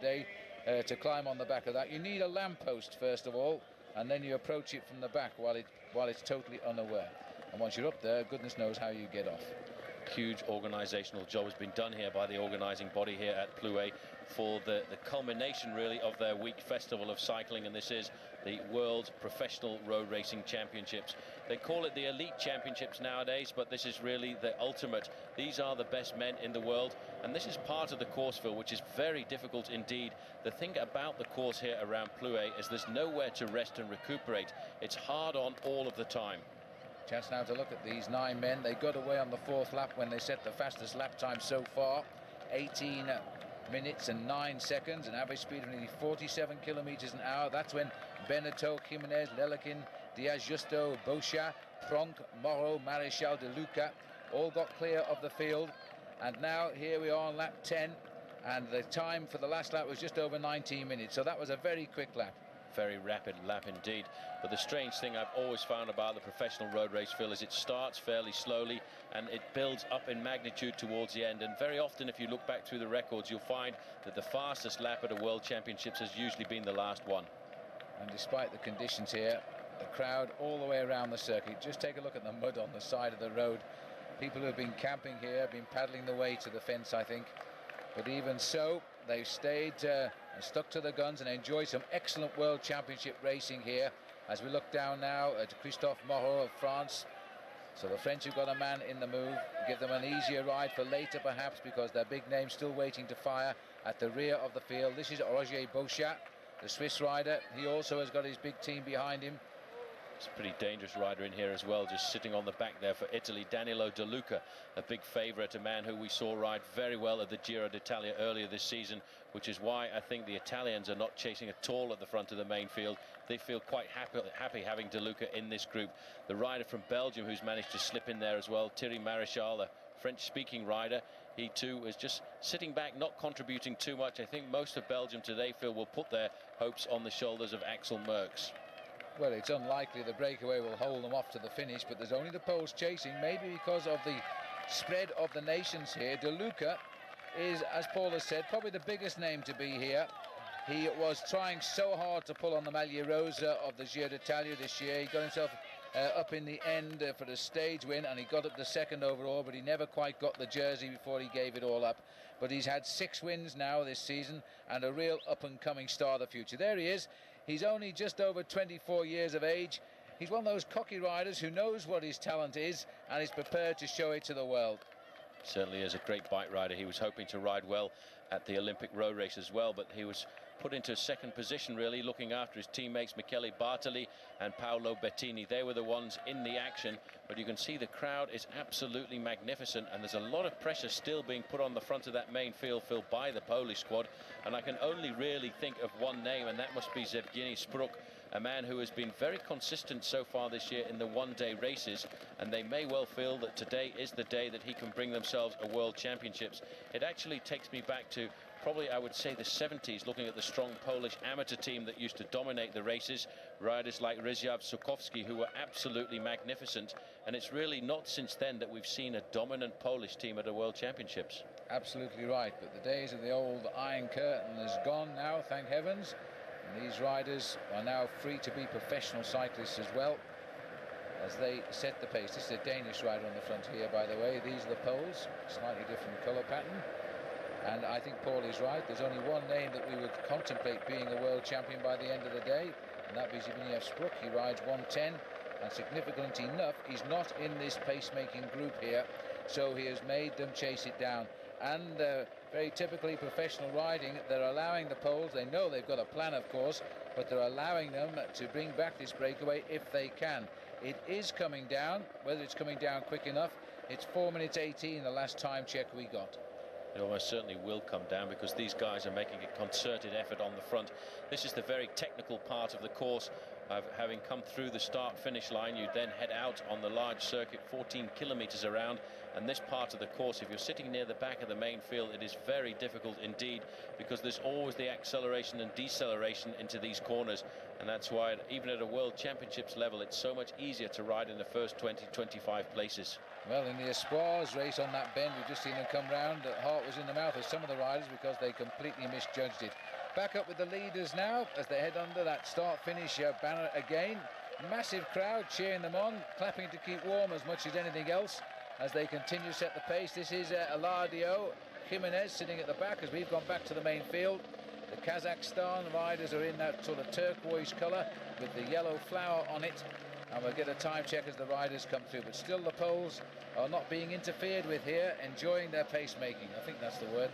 to climb on the back of that. You need a lamppost first of all, and then you approach it from the back while it's totally unaware. And once you're up there, goodness knows how you get off. Huge organisational job has been done here by the organising body here at Plouay for the culmination really of their week festival of cycling, and this is the World Professional Road Racing Championships. They call it the Elite Championships nowadays, but this is really the ultimate. These are the best men in the world, and this is part of the course, Phil, which is very difficult indeed. The thing about the course here around Plouay is there's nowhere to rest and recuperate. It's hard on all of the time. Chance now to look at these 9 men. They got away on the 4th lap when they set the fastest lap time so far, 18 minutes and 9 seconds, an average speed of nearly 47 kilometers an hour. That's when Benetton, Jimenez, Lelekin, Diaz Justo, Bochat, Pronk, Morro, Marechal de Lucca all got clear of the field. And now here we are on lap 10, and the time for the last lap was just over 19 minutes, so that was a very quick lap. Very rapid lap indeed. But the strange thing I've always found about the professional road race, Phil, is it starts fairly slowly and it builds up in magnitude towards the end. And very often, if you look back through the records, you'll find that the fastest lap at a World Championships has usually been the last one. And despite the conditions here, the crowd all the way around the circuit, just take a look at the mud on the side of the road. People who have been camping here have been paddling the way to the fence, I think. But even so, they've stayed and stuck to the guns and enjoyed some excellent World Championship racing here. As we look down now at Christophe Moreau of France. So the French have got a man in the move. Give them an easier ride for later perhaps, because their big name's still waiting to fire at the rear of the field. This is Roger Bochat, the Swiss rider. He also has got his big team behind him. It's a pretty dangerous rider in here as well, just sitting on the back there for Italy. Danilo De Luca, a big favourite, a man who we saw ride very well at the Giro d'Italia earlier this season, which is why I think the Italians are not chasing at all at the front of the main field. They feel quite happy having De Luca in this group. The rider from Belgium who's managed to slip in there as well, Thierry Marechal, a French-speaking rider, he too is just sitting back, not contributing too much. I think most of Belgium today, Phil, will put their hopes on the shoulders of Axel Merckx. Well, it's unlikely the breakaway will hold them off to the finish, but there's only the Poles chasing, maybe because of the spread of the nations here. De Luca is, as Paul has said, probably the biggest name to be here. He was trying so hard to pull on the Maglia Rosa of the Giro d'Italia this year. He got himself up in the end for the stage win, and he got up the 2nd overall, but he never quite got the jersey before he gave it all up. But he's had 6 wins now this season and a real up-and-coming star of the future. There he is. He's only just over 24 years of age. He's one of those cocky riders who knows what his talent is and is prepared to show it to the world. Certainly is a great bike rider. He was hoping to ride well at the Olympic road race as well, but he was put into 2nd position really, looking after his teammates Michele Bartoli and Paolo Bettini. They were the ones in the action, but you can see the crowd is absolutely magnificent, and there's a lot of pressure still being put on the front of that main field, Phil, by the Polish squad. And I can only really think of one name, and that must be Zbigniew Spruk, a man who has been very consistent so far this year in the one-day races, and they may well feel that today is the day that he can bring themselves a World Championships. It actually takes me back to probably, I would say, the 70s, looking at the strong Polish amateur team that used to dominate the races, riders like Ryszard Sukowski, who were absolutely magnificent. And it's really not since then that we've seen a dominant Polish team at a World Championships. Absolutely right, but the days of the old Iron Curtain is gone now, thank heavens. And these riders are now free to be professional cyclists as well, as they set the pace. This is a Danish rider on the front here, by the way. These are the Poles, slightly different colour pattern. And I think Paul is right. There's only one name that we would contemplate being a world champion by the end of the day, and that is Zbigniew Spruk. He rides 1:10, and significant enough, he's not in this pace-making group here, so he has made them chase it down. And very typically professional riding, they're allowing the Poles, they know they've got a plan of course, but they're allowing them to bring back this breakaway if they can. It is coming down. Whether it's coming down quick enough, it's 4 minutes 18 the last time check we got. It almost certainly will come down, because these guys are making a concerted effort on the front. This is the very technical part of the course. Having come through the start-finish line, you then head out on the large circuit, 14 kilometers around. And this part of the course, if you're sitting near the back of the main field, it is very difficult indeed, because there's always the acceleration and deceleration into these corners. And that's why, even at a World Championships level, it's so much easier to ride in the first 20-25 places. Well, in the Espoirs race on that bend, we've just seen them come round. The heart was in the mouth of some of the riders because they completely misjudged it. Back up with the leaders now as they head under that start-finish banner again. Massive crowd cheering them on, clapping to keep warm as much as anything else as they continue to set the pace. This is Eladio Jimenez sitting at the back as we've gone back to the main field. The Kazakhstan riders are in that sort of turquoise colour with the yellow flower on it. And we'll get a time check as the riders come through. But still the Poles are not being interfered with here, enjoying their pacemaking. I think that's the word.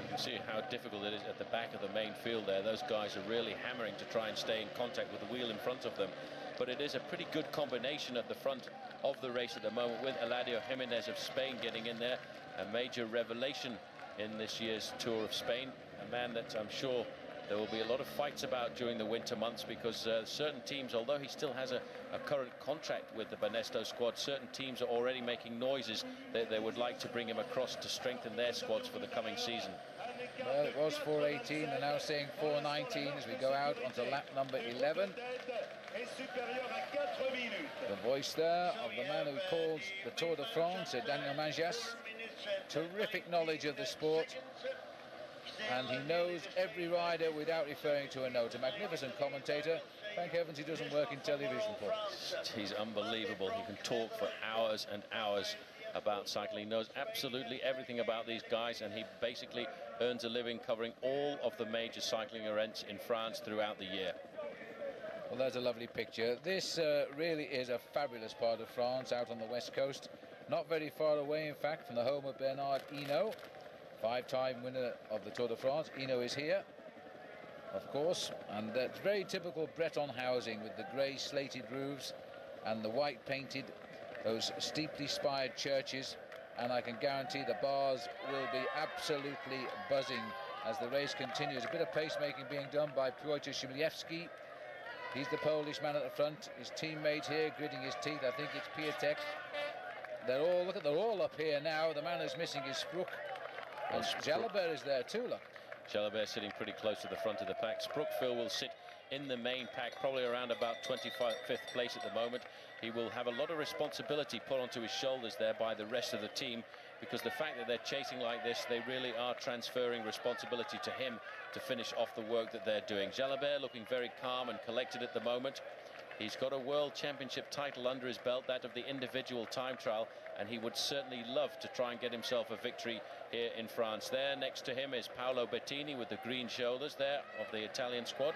You can see how difficult it is at the back of the main field there. Those guys are really hammering to try and stay in contact with the wheel in front of them. But it is a pretty good combination at the front of the race at the moment, with Eladio Jimenez of Spain getting in there. A major revelation in this year's Tour of Spain. A man that I'm sure there will be a lot of fights about during the winter months, because certain teams, although he still has a current contract with the Banesto squad, certain teams are already making noises that they would like to bring him across to strengthen their squads for the coming season. Well, it was 4:18, they're now saying 4:19 as we go out onto lap number 11. The voice there of the man who calls the Tour de France, Daniel Manjas. Terrific knowledge of the sport, and he knows every rider without referring to a note. A magnificent commentator. Thank heavens he doesn't work in television, Paul. He's unbelievable. He can talk for hours and hours about cycling. He knows absolutely everything about these guys, and he basically earns a living covering all of the major cycling events in France throughout the year. Well, there's a lovely picture. This really is a fabulous part of France, out on the west coast. Not very far away, in fact, from the home of Bernard Hinault, five-time winner of the Tour de France. Hinault is here, of course, and that's very typical Breton housing with the grey slated roofs and the white painted, those steeply spired churches. And I can guarantee the bars will be absolutely buzzing as the race continues. A bit of pacemaking being done by Piotr Szymlewski. He's the Polish man at the front. His teammate here gritting his teeth. I think it's Piatek. They're all, look at, they're all up here now. The man who's missing is Sprook. And Jalabert is there too, look. Jalabert sitting pretty close to the front of the pack. Sprookville will sit in the main pack, probably around about 25th place at the moment. He will have a lot of responsibility put onto his shoulders there by the rest of the team, because the fact that they're chasing like this, they really are transferring responsibility to him to finish off the work that they're doing. Jalabert looking very calm and collected at the moment. He's got a World Championship title under his belt, that of the individual time trial, and he would certainly love to try and get himself a victory here in France. There next to him is Paolo Bettini with the green shoulders there of the Italian squad.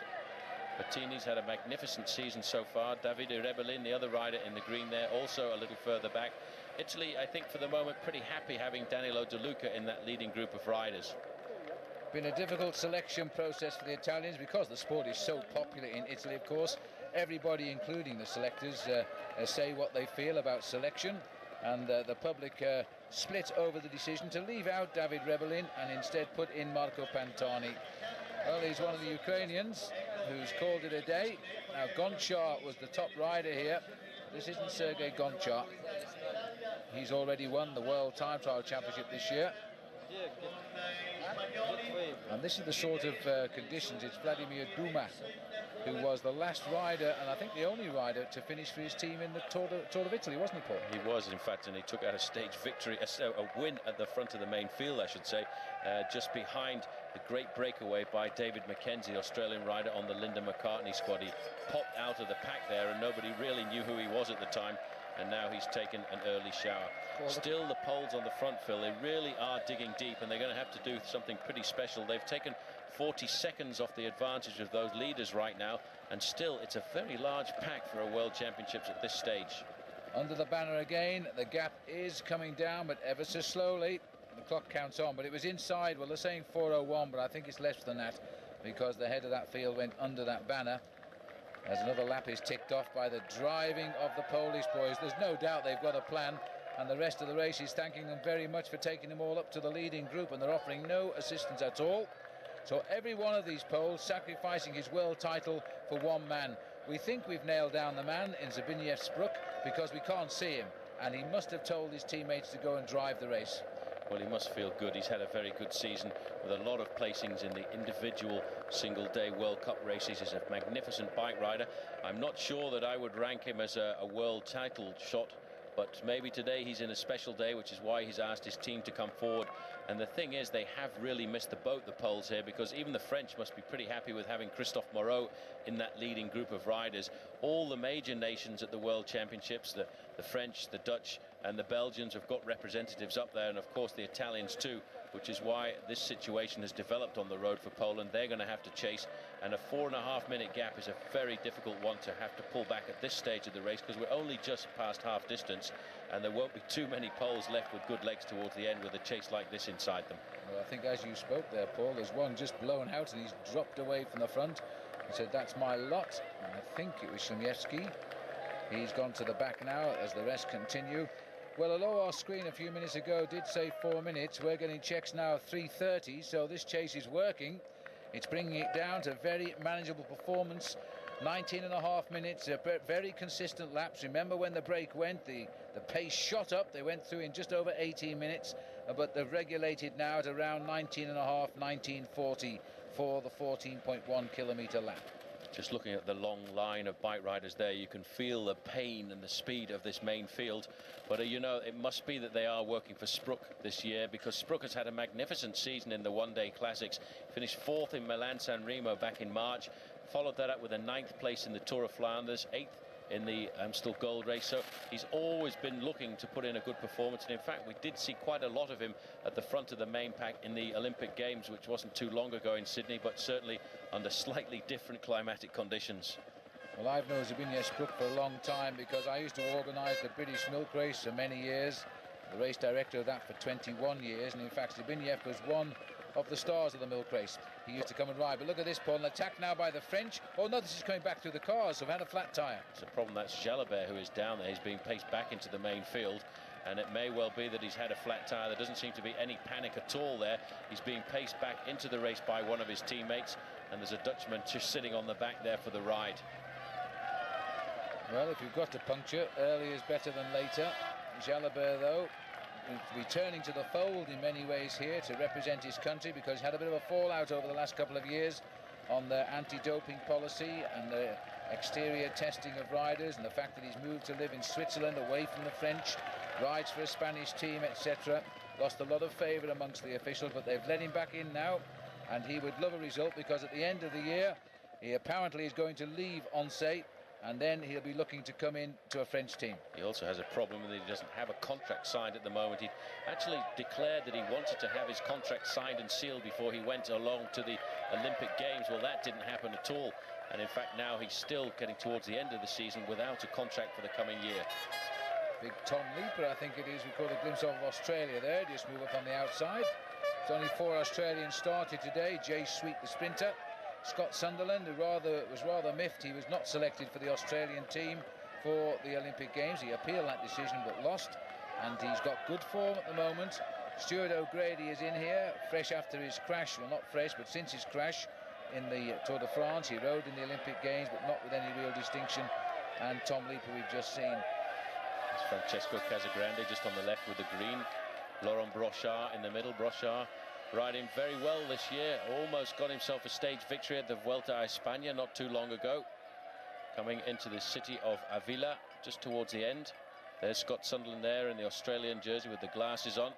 Bettini's had a magnificent season so far. Davide Rebellin, the other rider in the green there, also a little further back. Italy, I think for the moment, pretty happy having Danilo De Luca in that leading group of riders. Been a difficult selection process for the Italians because the sport is so popular in Italy, of course. Everybody, including the selectors, say what they feel about selection, and the public split over the decision to leave out David Rebellin and instead put in Marco Pantani. Well, he's one of the Ukrainians who's called it a day. Now, Gonchar was the top rider here. This isn't Sergei Gonchar. He's already won the World Time Trial Championship this year. And this is the sort of conditions. It's Vladimir Duma, who was the last rider, and I think the only rider to finish for his team in the Tour of Italy, wasn't he, Paul? He was, in fact, and he took out a stage victory, a win at the front of the main field, I should say, just behind the great breakaway by David Mackenzie, Australian rider on the Linda McCartney squad. He popped out of the pack there, and nobody really knew who he was at the time, and now he's taken an early shower. Still the Poles on the front, Phil, they really are digging deep, and they're going to have to do something pretty special. They've taken 40 seconds off the advantage of those leaders right now, and still it's a very large pack for a World Championships at this stage. Under the banner again, the gap is coming down, but ever so slowly. The clock counts on, but it was inside. Well, they're saying 4:01, but I think it's less than that because the head of that field went under that banner. As another lap is ticked off by the driving of the Polish boys. There's no doubt they've got a plan, and the rest of the race is thanking them very much for taking them all up to the leading group, and they're offering no assistance at all. So every one of these Poles sacrificing his world title for one man. We think we've nailed down the man in Zbigniew Sprook because we can't see him, and he must have told his teammates to go and drive the race. Well, he must feel good. He's had a very good season with a lot of placings in the individual single-day World Cup races. He's a magnificent bike rider. I'm not sure that I would rank him as a world title shot but maybe today he's in a special day, which is why he's asked his team to come forward. And the thing is, they have really missed the boat, the Poles here, because even the French must be pretty happy with having Christophe Moreau in that leading group of riders. All the major nations at the World Championships, the French, the Dutch and the Belgians have got representatives up there, and of course the Italians too, which is why this situation has developed on the road for Poland. They're going to have to chase, and a 4.5 minute gap is a very difficult one to have to pull back at this stage of the race, because we're only just past half distance and there won't be too many Poles left with good legs towards the end with a chase like this inside them. Well, I think as you spoke there, Paul, there's one just blown out and he's dropped away from the front. He said, "That's my lot." And I think it was Shumievsky. He's gone to the back now as the rest continue. Well, although our screen a few minutes ago did say 4 minutes, we're getting checks now 3:30, so this chase is working. It's bringing it down to very manageable performance. 19.5 minutes, very consistent laps. Remember when the break went, the pace shot up. They went through in just over 18 minutes, but they've regulated now at around 19.5, 19:40 for the 14.1 kilometre lap. Just looking at the long line of bike riders there, you can feel the pain and the speed of this main field. But you know, it must be that they are working for Spruk this year, because Spruk has had a magnificent season in the one-day classics. Finished 4th in Milan-San Remo back in March, followed that up with a 9th place in the Tour of Flanders, 8th in the Amstel Gold Race. So he's always been looking to put in a good performance, and in fact we did see quite a lot of him at the front of the main pack in the Olympic Games, which wasn't too long ago in Sydney, but certainly under slightly different climatic conditions. Well, I've known Zbigniew Spruk for a long time because I used to organise the British Milk Race for many years, the race director of that for 21 years, and in fact Zbigniew was one of the stars of the milk race. He used to come and ride. But look at this, Paul, an attack now by the French. Oh no, this is coming back through the cars, so we've had a flat tyre. It's a problem. That's Jalabert who is down there. He's being paced back into the main field, and it may well be that he's had a flat tyre. There doesn't seem to be any panic at all there. He's being paced back into the race by one of his teammates, and there's a Dutchman just sitting on the back there for the ride. Well, if you've got to puncture, early is better than later. Jalabert, though, returning to the fold in many ways here to represent his country, because he had a bit of a fallout over the last couple of years on the anti-doping policy and the exterior testing of riders, and the fact that he's moved to live in Switzerland away from the French, rides for a Spanish team, etc. Lost a lot of favour amongst the officials, but they've let him back in now, and he would love a result, because at the end of the year he apparently is going to leave Oncé, and then he'll be looking to come in to a French team. He also has a problem that he doesn't have a contract signed at the moment. He actually declared that he wanted to have his contract signed and sealed before he went along to the Olympic Games. Well, that didn't happen at all, and in fact now he's still getting towards the end of the season without a contract for the coming year. Big Tom Leaper, I think it is. We caught a glimpse of Australia there. Just move up on the outside. It's only 4 Australians started today. Jay Sweet, the sprinter. Scott Sunderland, who was rather miffed he was not selected for the Australian team for the Olympic Games. He appealed that decision but lost, and he's got good form at the moment. Stuart O'Grady is in here, fresh after his crash. Well, not fresh, but since his crash in the Tour de France. He rode in the Olympic Games, but not with any real distinction. And Tom Leaper we've just seen. It's Francesco Casagrande just on the left with the green. Laurent Brochard in the middle. Brochard riding very well this year, almost got himself a stage victory at the Vuelta a España not too long ago. Coming into the city of Avila just towards the end. There's Scott Sunderland there in the Australian jersey with the glasses on.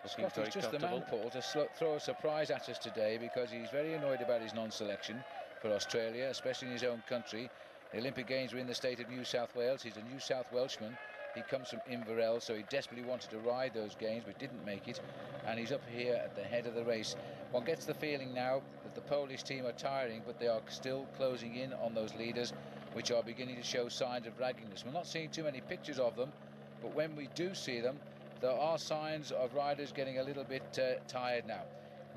Scott is just the man, Paul, to throw a surprise at us today, because he's very annoyed about his non-selection for Australia, especially in his own country. The Olympic Games were in the state of New South Wales. He's a New South Welshman. He comes from Inverell, so he desperately wanted to ride those games but didn't make it, and he's up here at the head of the race. One gets the feeling now that the Polish team are tiring, but they are still closing in on those leaders, which are beginning to show signs of raggedness. We're not seeing too many pictures of them, but when we do see them, there are signs of riders getting a little bit tired now.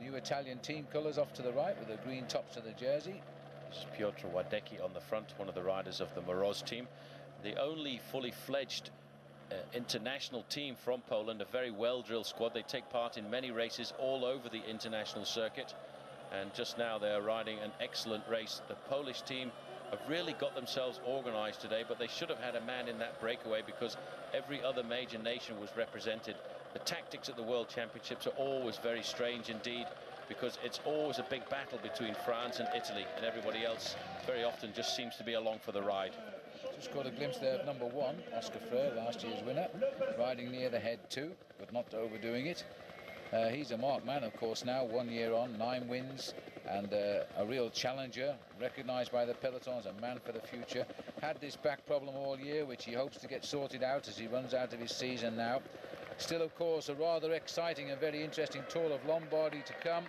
New Italian team colours off to the right with the green tops of the jersey. This is Piotr Wadecki on the front, one of the riders of the Moroz team. The only fully fledged international team from Poland, a very well-drilled squad. They take part in many races all over the international circuit, and just now they are riding an excellent race. The Polish team have really got themselves organized today, but they should have had a man in that breakaway, because every other major nation was represented. The tactics at the World Championships are always very strange indeed, because it's always a big battle between France and Italy, and everybody else very often just seems to be along for the ride. Just got a glimpse there of number 1, Oscar Freire, last year's winner, riding near the head too, but not overdoing it. He's a marked man, of course, now, 1 year on, 9 wins, and a real challenger, recognised by the pelotons, a man for the future. Had this back problem all year, which he hopes to get sorted out as he runs out of his season now. Still, of course, a rather exciting and very interesting Tour of Lombardy to come,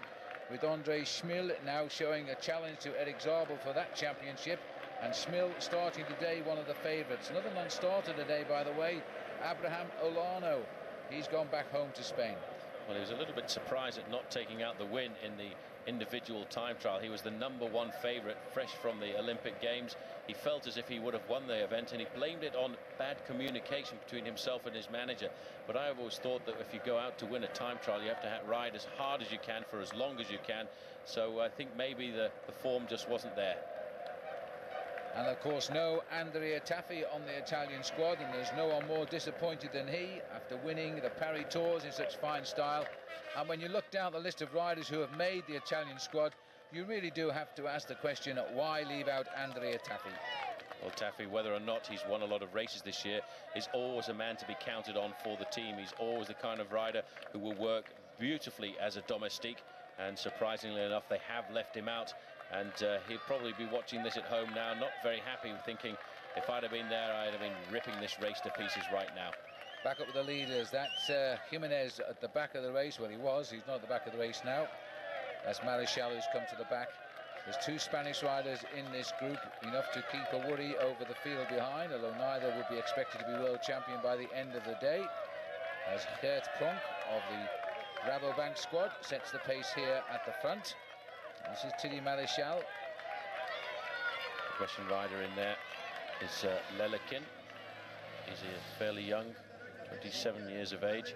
with Andre Schmil now showing a challenge to Eric Zabel for that championship. And Schmil starting today, one of the favourites. Another non-starter today, by the way, Abraham Olano. He's gone back home to Spain. Well, he was a little bit surprised at not taking out the win in the individual time trial. He was the #1 favourite, fresh from the Olympic Games. He felt as if he would have won the event, and he blamed it on bad communication between himself and his manager. But I've always thought that if you go out to win a time trial, you have to ride as hard as you can for as long as you can. So I think maybe the form just wasn't there. And of course, no Andrea Taffi on the Italian squad, and there's no one more disappointed than he after winning the Paris Tours in such fine style. And when you look down the list of riders who have made the Italian squad, you really do have to ask the question, why leave out Andrea Taffi? Well, Taffi, whether or not he's won a lot of races this year, is always a man to be counted on for the team. He's always the kind of rider who will work beautifully as a domestique, and surprisingly enough, they have left him out. And he'll probably be watching this at home now, not very happy, thinking, if I'd have been there, I'd have been ripping this race to pieces right now. Back up with the leaders. That's Jimenez at the back of the race. Well, he was. He's not at the back of the race now. That's Marichal who's come to the back. There's 2 Spanish riders in this group, enough to keep a worry over the field behind, although neither would be expected to be world champion by the end of the day. As Gert Pronk of the Rabobank squad sets the pace here at the front. This is Tilly Marichal. The Russian rider in there is Lelekin. He's fairly young, 27 years of age.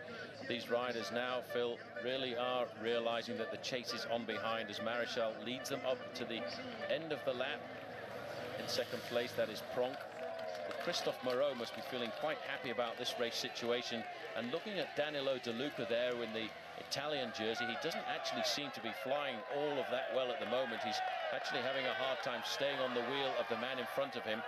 These riders now, Phil, really are realising that the chase is on behind as Marichal leads them up to the end of the lap. In second place, that is Pronk. But Christophe Moreau must be feeling quite happy about this race situation. And looking at Danilo De Luca there in the Italian jersey, he doesn't actually seem to be flying all of that well at the moment. He's actually having a hard time staying on the wheel of the man in front of him.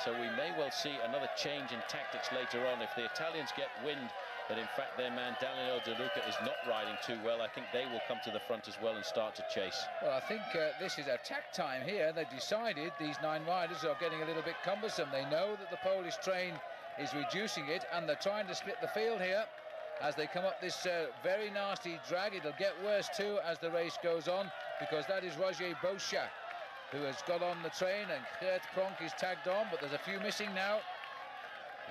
So we may well see another change in tactics later on. If the Italians get wind that in fact their man Danilo De Luca is not riding too well, I think they will come to the front as well and start to chase. Well, I think this is attack time here. They've decided these 9 riders are getting a little bit cumbersome. They know that the Polish train is reducing it, and they're trying to split the field here as they come up this very nasty drag. It'll get worse too as the race goes on, because that is Roger Bochat who has got on the train, and Gert Pronk is tagged on, but there's a few missing now.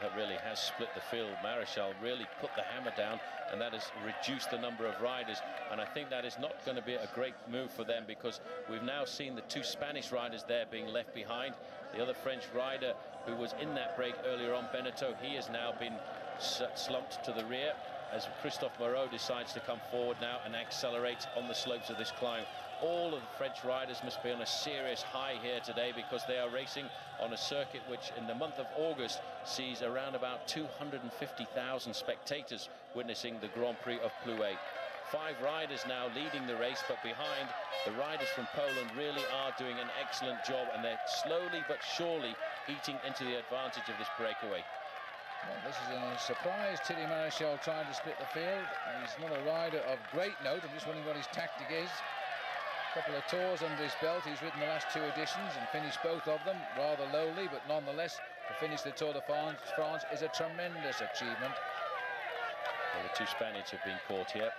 That really has split the field. Marichal really put the hammer down, and that has reduced the number of riders. And I think that is not going to be a great move for them, because we've now seen the 2 Spanish riders there being left behind. The other French rider who was in that break earlier on, Beneteau, he has now been slumped to the rear as Christophe Moreau decides to come forward now and accelerate on the slopes of this climb. All of the French riders must be on a serious high here today, because they are racing on a circuit which in the month of August sees around about 250,000 spectators witnessing the Grand Prix of Plouay. 5 riders now leading the race, but behind, the riders from Poland really are doing an excellent job, and they're slowly but surely eating into the advantage of this breakaway. Well, this is a surprise. Tilly Marichal trying to split the field. He's not a rider of great note. I'm just wondering what his tactic is. A couple of tours under his belt. He's ridden the last 2 editions and finished both of them rather lowly, but nonetheless, to finish the Tour de France is a tremendous achievement. Well, the 2 Spaniards have been caught here.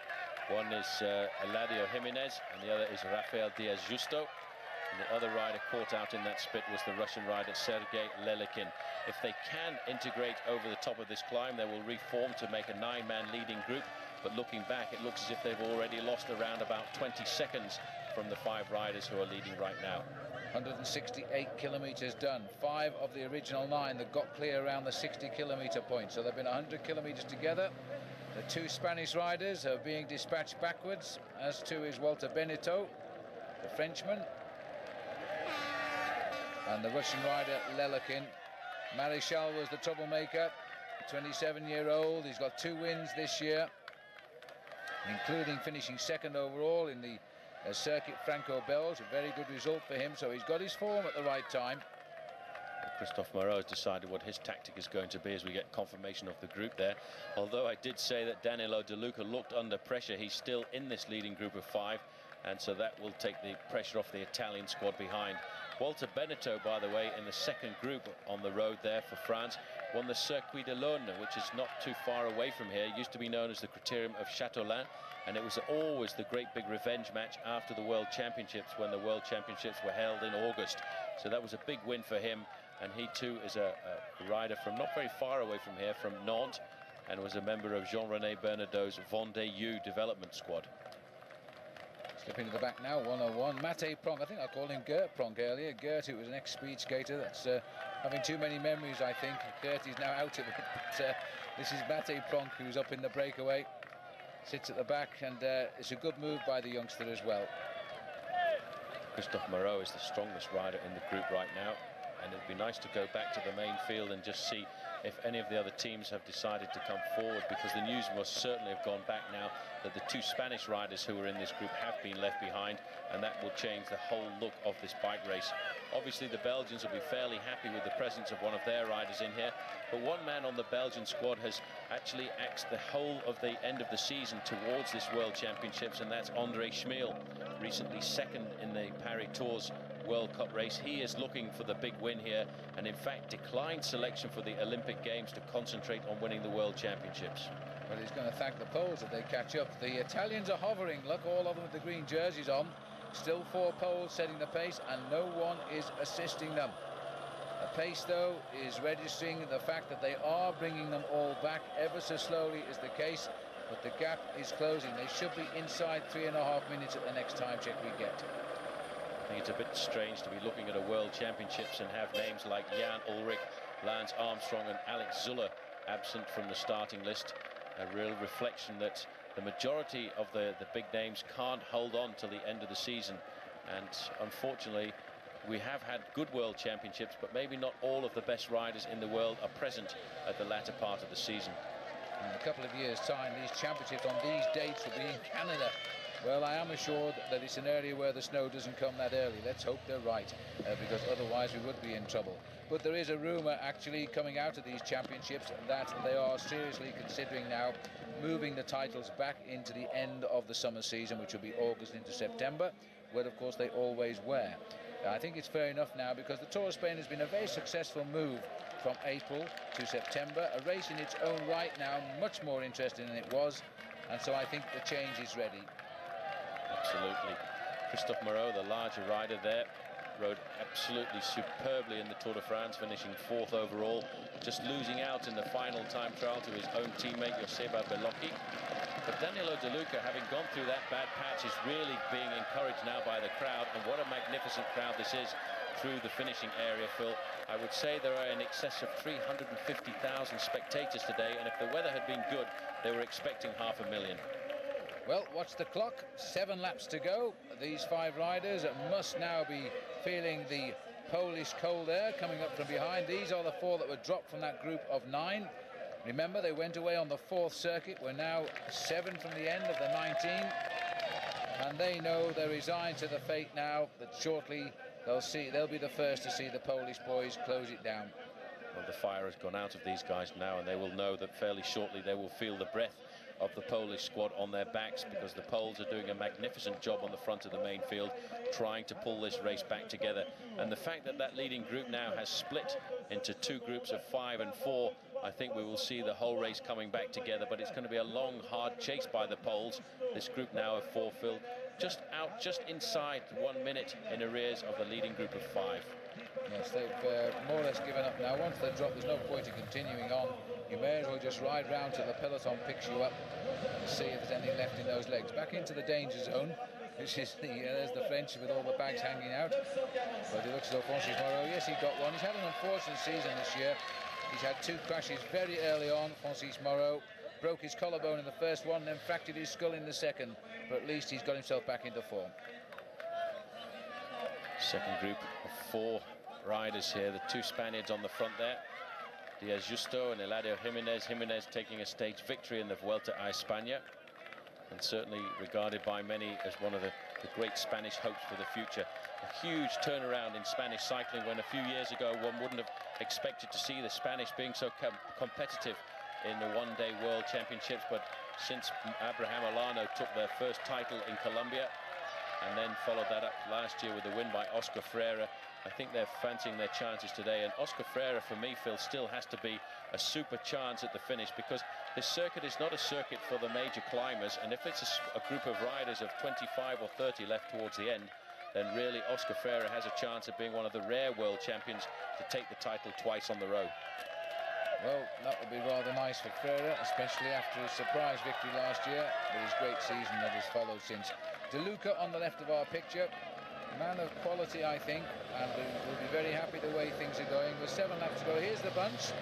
One is Eladio Jimenez, and the other is Rafael Diaz Justo. And the other rider caught out in that split was the Russian rider Sergei Lelekin. If they can integrate over the top of this climb, they will reform to make a 9-man leading group. But looking back, it looks as if they've already lost around about 20 seconds from the 5 riders who are leading right now. 168 kilometres done. 5 of the original 9 that got clear around the 60-kilometre point. So they've been 100 kilometres together. The 2 Spanish riders are being dispatched backwards, as too is Walter Beneteau, the Frenchman, and the Russian rider Lelekin. Marichal was the troublemaker, 27-year-old. He's got 2 wins this year, including finishing 2nd overall in the circuit Franco-Belge, a very good result for him, so he's got his form at the right time. Christophe Moreau has decided what his tactic is going to be as we get confirmation of the group there. Although I did say that Danilo De Luca looked under pressure, he's still in this leading group of 5, and so that will take the pressure off the Italian squad behind. Walter Benetto, by the way, in the second group on the road there for France, won the Circuit de l'Aune, which is not too far away from here. It used to be known as the Criterium of Châteaulin, and it was always the great big revenge match after the World Championships, when the World Championships were held in August. So that was a big win for him, and he too is a rider from not very far away from here, from Nantes, and was a member of Jean-René Bernardeau's Vendée development squad. Slipping to the back now, 101. Mate Pronk, I think I called him Gert Pronk earlier. Gert, who was an ex-speed skater, that's having too many memories, I think. Gert is now out of it, but this is Mate Pronk, who's up in the breakaway. Sits at the back, and it's a good move by the youngster as well. Christophe Moreau is the strongest rider in the group right now, and it'd be nice to go back to the main field and just see if any of the other teams have decided to come forward, because the news must certainly have gone back now that the 2 Spanish riders who were in this group have been left behind, and that will change the whole look of this bike race. Obviously the Belgians will be fairly happy with the presence of one of their riders in here, but one man on the Belgian squad has actually axed the whole of the end of the season towards this World Championships, and that's André Schmil, recently second in the Paris Tours World Cup race. He is looking for the big win here, and in fact declined selection for the Olympic Games to concentrate on winning the World Championships. Well, he's going to thank the Poles if they catch up. The Italians are hovering. Look, all of them with the green jerseys on. Still 4 Poles setting the pace, and no one is assisting them. The pace, though, is registering the fact that they are bringing them all back. Ever so slowly is the case, but the gap is closing. They should be inside 3.5 minutes at the next time check we get. I think it's a bit strange to be looking at a World Championships and have names like Jan Ullrich, Lance Armstrong and Alex Zuller absent from the starting list. A real reflection that the majority of the big names can't hold on till the end of the season, and unfortunately we have had good World Championships, but maybe not all of the best riders in the world are present at the latter part of the season. In a couple of years' time, these championships on these dates will be in Canada. Well, I am assured that it's an area where the snow doesn't come that early. Let's hope they're right, because otherwise we would be in trouble. But there is a rumour actually coming out of these championships that they are seriously considering now moving the titles back into the end of the summer season, which will be August into September, where of course they always were. I think it's fair enough now, because the Tour of Spain has been a very successful move from April to September, a race in its own right now, much more interesting than it was, and so I think the change is ready. Absolutely. Christophe Moreau, the larger rider there, rode absolutely superbly in the Tour de France, finishing 4th overall, just losing out in the final time trial to his own teammate Joseba Bellocchi. But Danilo De Luca, having gone through that bad patch, is really being encouraged now by the crowd, and what a magnificent crowd this is through the finishing area, Phil. I would say there are in excess of 350,000 spectators today, and if the weather had been good, they were expecting 500,000. Well, watch the clock, 7 laps to go. These 5 riders must now be feeling the Polish cold air coming up from behind. These are the 4 that were dropped from that group of 9. Remember, they went away on the 4th circuit. We're now 7 from the end of the 19. And they know they're resigned to the fate now that shortly they'll be the first to see the Polish boys close it down. Well, the fire has gone out of these guys now, and they will know that fairly shortly they will feel the breath of the Polish squad on their backs, because the Poles are doing a magnificent job on the front of the main field, trying to pull this race back together. And the fact that that leading group now has split into 2 groups of 5 and 4, I think we will see the whole race coming back together, but it's going to be a long, hard chase by the Poles. This group now of 4, Phil, just inside 1 minute in arrears of the leading group of 5. Yes, they've more or less given up now. Once they're dropped, there's no point in continuing on. You may as well just ride round till the peloton picks you up and see if there's anything left in those legs. Back into the danger zone, which is there's the French with all the bags hanging out. But it looks as though Francis Moreau, yes, he got one. He's had an unfortunate season this year. He's had 2 crashes very early on. Francis Moreau broke his collarbone in the first one, then fractured his skull in the second. But at least he's got himself back into form. Second group of 4 riders here, the 2 Spaniards on the front there, Diaz Justo and Eladio Jimenez. Jimenez taking a stage victory in the Vuelta a España, and certainly regarded by many as one of the the great Spanish hopes for the future. A huge turnaround in Spanish cycling when a few years ago one wouldn't have expected to see the Spanish being so competitive in the one-day World Championships, but since Abraham Olano took their first title in Colombia and then followed that up last year with a win by Oscar Freire, I think they're fancying their chances today. And Oscar Freire, for me, Phil, still has to be a super chance at the finish, because this circuit is not a circuit for the major climbers, and if it's a group of riders of 25 or 30 left towards the end, then really Oscar Freire has a chance of being one of the rare world champions to take the title twice on the road. Well, that would be rather nice for Freire, especially after his surprise victory last year, but his great season that has followed since. De Lucca on the left of our picture, man of quality, I think, and we'll be very happy the way things are going. With 7 laps to go, here's the bunch.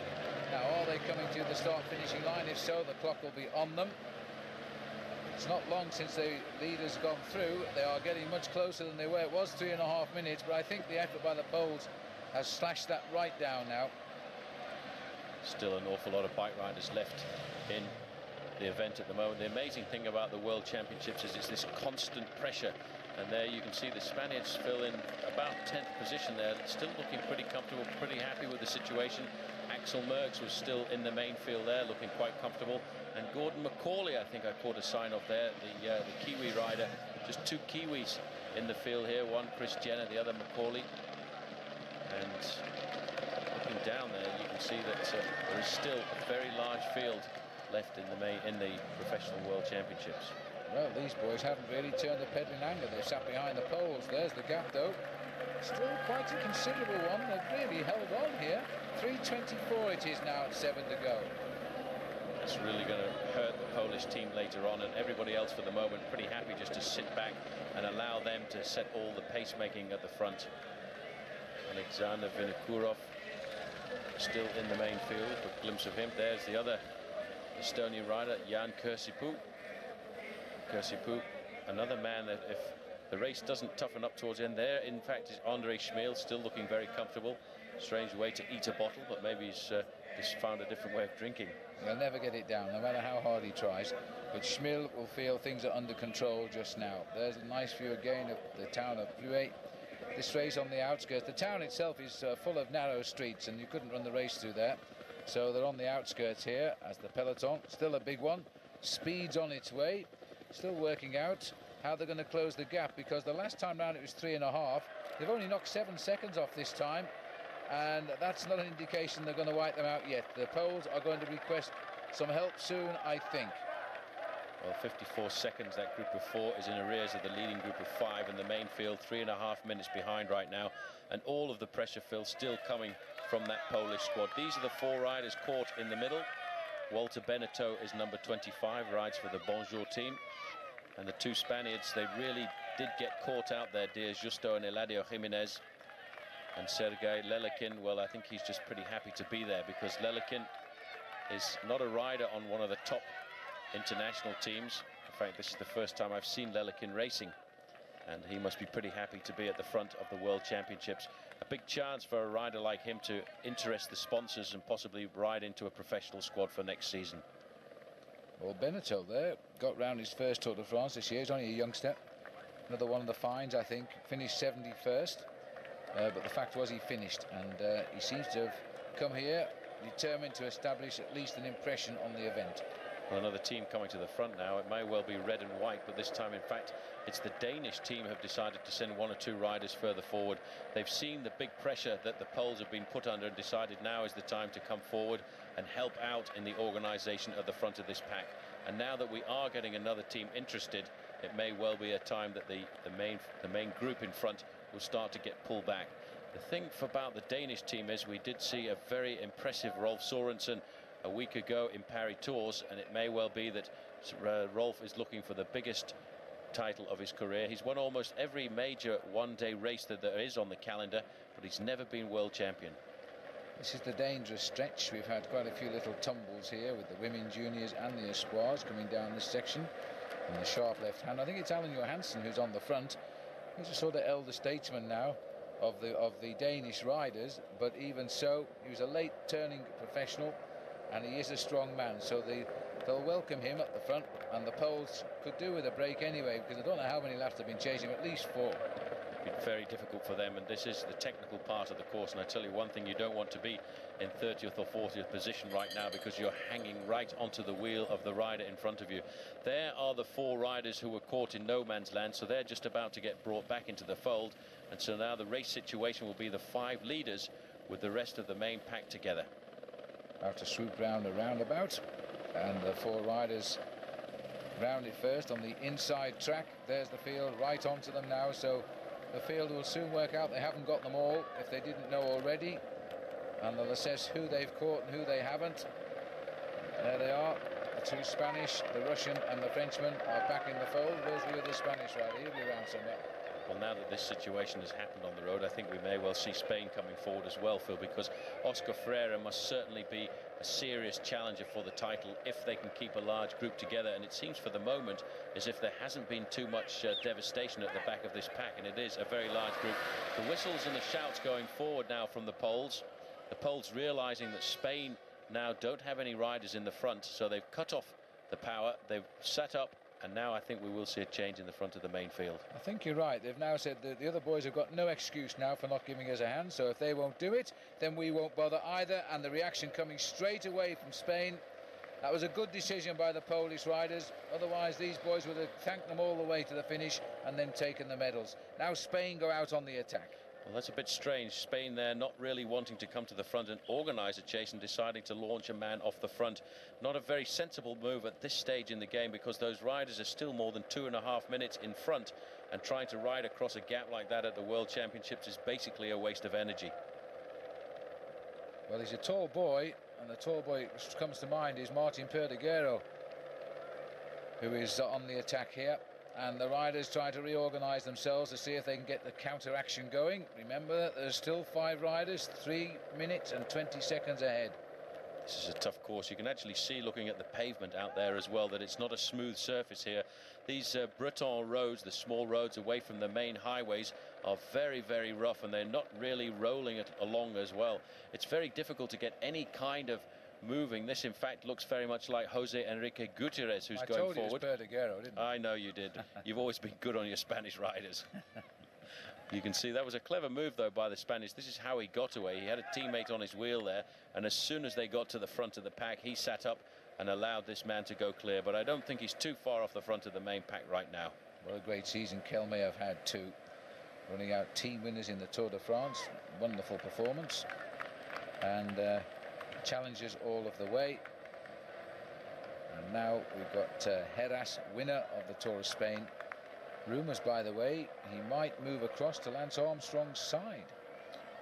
Now, are they coming to the start-finishing line? If so, the clock will be on them. It's not long since the leaders gone through. They are getting much closer than they were. It was 3.5 minutes, but I think the effort by the Poles has slashed that right down now. Still an awful lot of bike riders left in the event at the moment. The amazing thing about the World Championships is it's this constant pressure, and there you can see the Spaniards fill in about 10th position there, still looking pretty comfortable, pretty happy with the situation. Axel Merckx was still in the main field there, looking quite comfortable, and Gordon McCauley, I think I caught a sign of there, the Kiwi rider. Just 2 Kiwis in the field here, one Chris Jenner, the other McCauley. And looking down there, you can see that there is still a very large field left in the professional World Championships. Well, these boys haven't really turned the pedal in anger. They've sat behind the poles. There's the gap, though. Still quite a considerable one. They've really held on here. 3:24 it is now at 7 to go. That's really going to hurt the Polish team later on, and everybody else for the moment pretty happy just to sit back and allow them to set all the pace-making at the front. Alexander Vinokurov still in the main field. A glimpse of him. There's the other Estonian rider, Jan Kirsipu. Kirsipu, another man that if the race doesn't toughen up towards the end, there in fact is Andre Schmeel, still looking very comfortable. Strange way to eat a bottle, but maybe he's just found a different way of drinking. He'll never get it down, no matter how hard he tries. But Schmeel will feel things are under control just now. There's a nice view again of the town of Pluet. This race on the outskirts. The town itself is full of narrow streets, and you couldn't run the race through there. So they're on the outskirts here as the peloton, still a big one, speeds on its way, still working out how they're going to close the gap, because the last time round it was 3.5. They've only knocked 7 seconds off this time, and that's not an indication they're going to wipe them out yet. The Poles are going to request some help soon, I think. Well, 54 seconds, that group of 4 is in arrears of the leading group of 5 in the main field, 3.5 minutes behind right now, and all of the pressure, Phil, still coming from that Polish squad. These are the 4 riders caught in the middle. Walter Beneteau is number 25, rides for the Bonjour team, and the 2 Spaniards, they really did get caught out there, Diaz Justo and Eladio Jimenez. And Sergei Lelekin, well, I think he's just pretty happy to be there, because Lelekin is not a rider on one of the top international teams. In fact, this is the first time I've seen Lelekin racing, and he must be pretty happy to be at the front of the World Championships. A big chance for a rider like him to interest the sponsors and possibly ride into a professional squad for next season. Well, Beneteau there got round his first Tour de France this year. He's only a youngster. Another one of the fines, I think. Finished 71st. But the fact was he finished, and he seems to have come here determined to establish at least an impression on the event. Well, another team coming to the front now. It may well be red and white, but this time, in fact, it's the Danish team have decided to send 1 or 2 riders further forward. They've seen the big pressure that the Poles have been put under and decided now is the time to come forward and help out in the organisation at the front of this pack. And now that we are getting another team interested, it may well be a time that the main group in front will start to get pulled back. The thing about the Danish team is we did see a very impressive Rolf Sorensen a week ago in Paris Tours, and it may well be that Rolf is looking for the biggest title of his career. He's won almost every major one-day race that there is on the calendar, but he's never been world champion. This is the dangerous stretch. We've had quite a few little tumbles here with the women juniors and the espoirs coming down this section. And the sharp left hand, I think it's Alan Johansson who's on the front. He's a sort of elder statesman now of the Danish riders, but even so, he was a late turning professional, and he is a strong man. So the they'll welcome him at the front, and the Poles could do with a break anyway, because I don't know how many laps they've been chasing, at least 4. Been very difficult for them, and this is the technical part of the course. And I tell you one thing, you don't want to be in 30th or 40th position right now, because you're hanging right onto the wheel of the rider in front of you. There are the 4 riders who were caught in no man's land, so they're just about to get brought back into the fold. And so now the race situation will be the 5 leaders with the rest of the main pack together. About to swoop round the roundabout, and the 4 riders round it first on the inside track. There's the field right onto them now, so the field will soon work out they haven't got them all, if they didn't know already, and they'll assess who they've caught and who they haven't. There they are, the 2 Spanish, the Russian and the Frenchman are back in the fold. Where's the other Spanish rider? He'll be around somewhere. Well, now that this situation has happened on the road, I think we may well see Spain coming forward as well, Phil, because Oscar Freire must certainly be a serious challenger for the title if they can keep a large group together. And it seems for the moment as if there hasn't been too much devastation at the back of this pack, and it is a very large group. The whistles and the shouts going forward now from the Poles. The Poles realizing that Spain now don't have any riders in the front, so they've cut off the power, they've set up, and now I think we will see a change in the front of the main field. I think you're right. They've now said that the other boys have got no excuse now for not giving us a hand, so if they won't do it, then we won't bother either. And the reaction coming straight away from Spain. That was a good decision by the Polish riders. Otherwise, these boys would have thanked them all the way to the finish and then taken the medals. Now Spain go out on the attack. Well, that's a bit strange. Spain there not really wanting to come to the front and organise a chase, and deciding to launch a man off the front. Not a very sensible move at this stage in the game, because those riders are still more than 2.5 minutes in front, and trying to ride across a gap like that at the World Championships is basically a waste of energy. Well, he's a tall boy, and the tall boy which comes to mind is Martin Perdiguero, who is on the attack here. And the riders try to reorganise themselves to see if they can get the counter action going. Remember that there's still 5 riders, 3 minutes and 20 seconds ahead. This is a tough course. You can actually see, looking at the pavement out there as well, that it's not a smooth surface here. These Breton roads, the small roads away from the main highways, are very, very rough, and they're not really rolling it along as well. It's very difficult to get any kind of moving. This in fact looks very much like Jose Enrique Gutierrez, who's going forward. I told you it was Perdiguero, didn't I? I know you did. You've always been good on your Spanish riders. You can see that was a clever move though by the Spanish. This is how he got away. He had a teammate on his wheel there, and as soon as they got to the front of the pack, he sat up and allowed this man to go clear. But I don't think he's too far off the front of the main pack right now. What a great season Kel may have had too, running out team winners in the Tour de France. Wonderful performance, and challenges all of the way. And now we've got Heras, winner of the Tour of Spain. Rumours, by the way, he might move across to Lance Armstrong's side.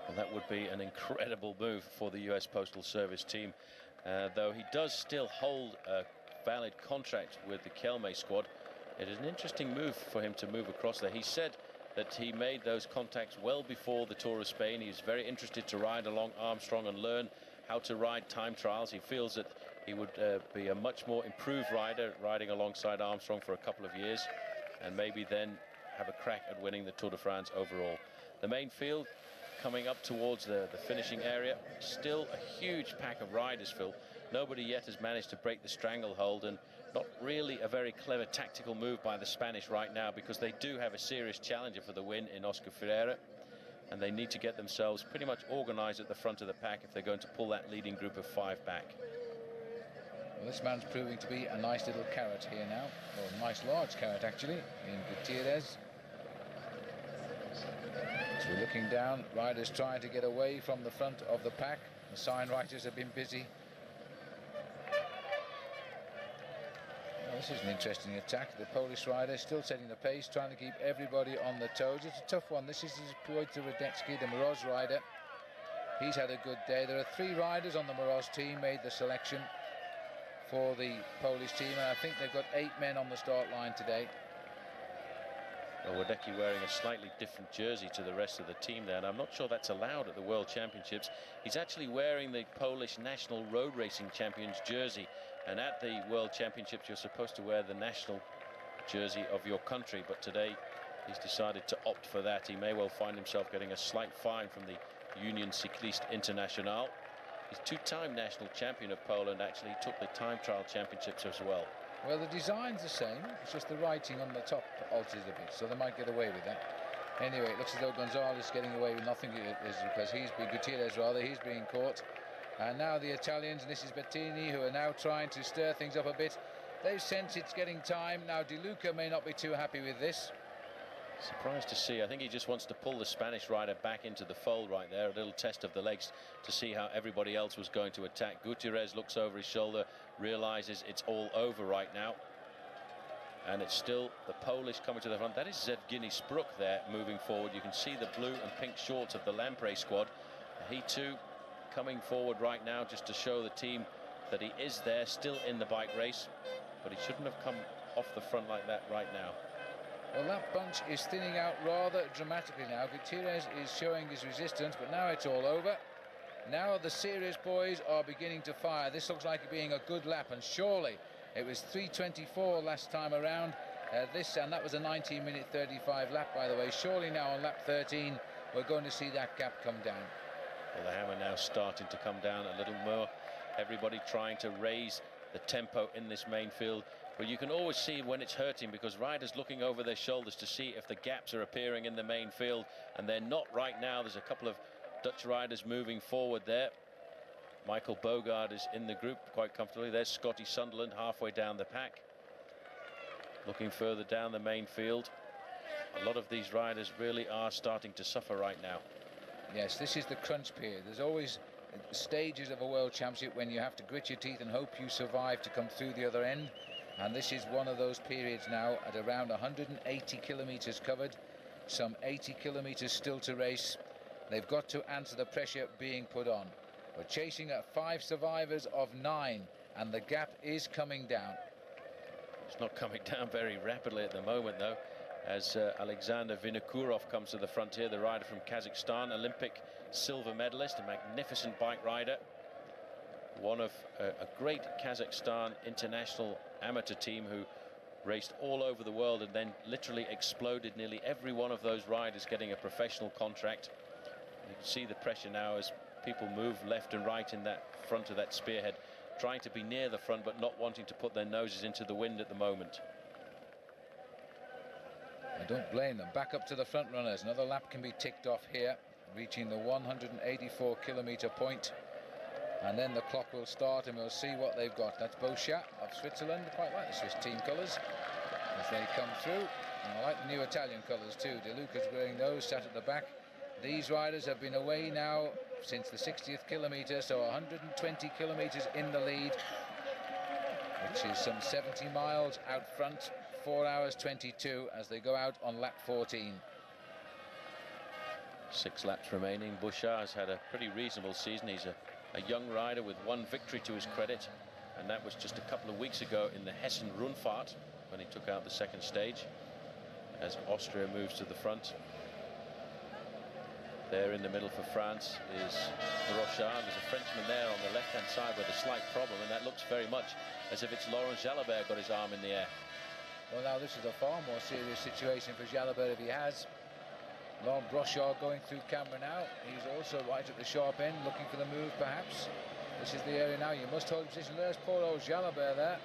Well, that would be an incredible move for the US Postal Service team, though he does still hold a valid contract with the Kelme squad. It is an interesting move for him to move across there. He said that he made those contacts well before the Tour of Spain. He's very interested to ride along Armstrong and learn how to ride time trials. He feels that he would be a much more improved rider riding alongside Armstrong for a couple of years, and maybe then have a crack at winning the Tour de France overall. The main field coming up towards the finishing area. Still a huge pack of riders, Phil. Nobody yet has managed to break the stranglehold, and not really a very clever tactical move by the Spanish right now, because they do have a serious challenger for the win in Oscar Freire, and they need to get themselves pretty much organised at the front of the pack if they're going to pull that leading group of 5 back. Well, this man's proving to be a nice little carrot here now, or a nice large carrot actually, in Gutierrez. So we're looking down, riders trying to get away from the front of the pack. The sign writers have been busy. Well, this is an interesting attack. The Polish rider still setting the pace, trying to keep everybody on their toes. It's a tough one. This is Wojciech Radecki, the Moroz rider. He's had a good day. There are 3 riders on the Moroz team made the selection for the Polish team, and I think they've got 8 men on the start line today. Well, Radecki wearing a slightly different jersey to the rest of the team there, and I'm not sure that's allowed at the World Championships. He's actually wearing the Polish National Road Racing Champions jersey, and at the World Championships you're supposed to wear the national jersey of your country, but today he's decided to opt for that. He may well find himself getting a slight fine from the Union Cycliste Internationale. He's two-time national champion of Poland. Actually, he took the time trial championships as well. Well, the design's the same. It's just the writing on the top alters a bit, so they might get away with that. Anyway, it looks as though Gonzalez is getting away with nothing, is because Gutierrez rather, he's being caught. And now the Italians, and this is Bettini, who are now trying to stir things up a bit. They've sensed it's getting time. Now De Lucca may not be too happy with this. Surprised to see. I think he just wants to pull the Spanish rider back into the fold right there. A little test of the legs to see how everybody else was going to attack. Gutierrez looks over his shoulder, realizes it's all over right now. And it's still the Polish coming to the front. That is Zevgeny Spruk there moving forward. You can see the blue and pink shorts of the Lamprey squad. He too coming forward right now just to show the team that he is there, still in the bike race. But he shouldn't have come off the front like that right now. Well, that bunch is thinning out rather dramatically now. Gutierrez is showing his resistance, but now it's all over. Now the serious boys are beginning to fire. This looks like it being a good lap, and surely it was 3:24 last time around. And that was a 19-minute 35 lap, by the way. Surely now on lap 13, we're going to see that gap come down. Well, the hammer now starting to come down a little more. Everybody trying to raise the tempo in this main field. But you can always see when it's hurting, because riders looking over their shoulders to see if the gaps are appearing in the main field, and they're not right now. There's a couple of Dutch riders moving forward there. Michael Bogard is in the group quite comfortably. There's Scotty Sunderland halfway down the pack, looking further down the main field. A lot of these riders really are starting to suffer right now. Yes, this is the crunch period. There's always stages of a world championship when you have to grit your teeth and hope you survive to come through the other end. And this is one of those periods now at around 180 kilometers covered, some 80 kilometers still to race. They've got to answer the pressure being put on. We're chasing at 5 survivors of 9, and the gap is coming down. It's not coming down very rapidly at the moment, though, as Alexander Vinokurov comes to the front here, the rider from Kazakhstan, Olympic silver medalist, a magnificent bike rider. One of a great Kazakhstan international amateur team who raced all over the world and then literally exploded, nearly every one of those riders getting a professional contract. You can see the pressure now as people move left and right in that front of that spearhead, trying to be near the front but not wanting to put their noses into the wind at the moment. I don't blame them. Back up to the front runners. Another lap can be ticked off here, reaching the 184 kilometer point. And then the clock will start and we'll see what they've got. That's Bochat of Switzerland. Quite like the Swiss team colours as they come through. And I like the new Italian colours too. De Lucca's wearing those, sat at the back. These riders have been away now since the 60th kilometre, so 120 kilometres in the lead, which is some 70 miles out front, 4 hours 22 as they go out on lap 14. 6 laps remaining. Bouchard has had a pretty reasonable season. He's a young rider with 1 victory to his credit, and that was just a couple of weeks ago in the Hessen Rundfahrt when he took out the 2nd stage, as Austria moves to the front. There in the middle for France is Brochard. There's a Frenchman there on the left-hand side with a slight problem, and that looks very much as if it's Laurent Jalabert got his arm in the air. Well, now this is a far more serious situation for Jalabert if he has. Laurent Brochard going through camera now. He's also right at the sharp end, looking for the move perhaps. This is the area now. You must hold position. There's poor old Jalabert there.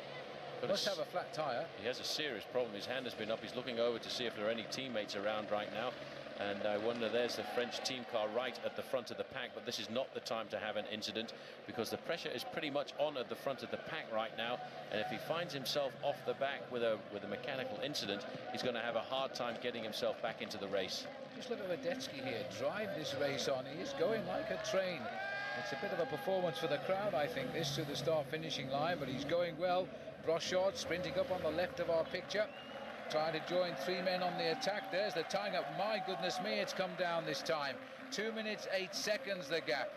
But must have a flat tyre. He has a serious problem. His hand has been up. He's looking over to see if there are any teammates around right now. And I wonder, there's the French team car right at the front of the pack, but this is not the time to have an incident because the pressure is pretty much on at the front of the pack right now, and if he finds himself off the back with a mechanical incident, he's going to have a hard time getting himself back into the race. Just look at Radetzky here, drive this race on. He is going like a train. It's a bit of a performance for the crowd, I think, this to the start-finishing line, but he's going well. Brochard sprinting up on the left of our picture, trying to join 3 men on the attack. There's the tying up. My goodness me, it's come down this time. 2 minutes 8 seconds the gap.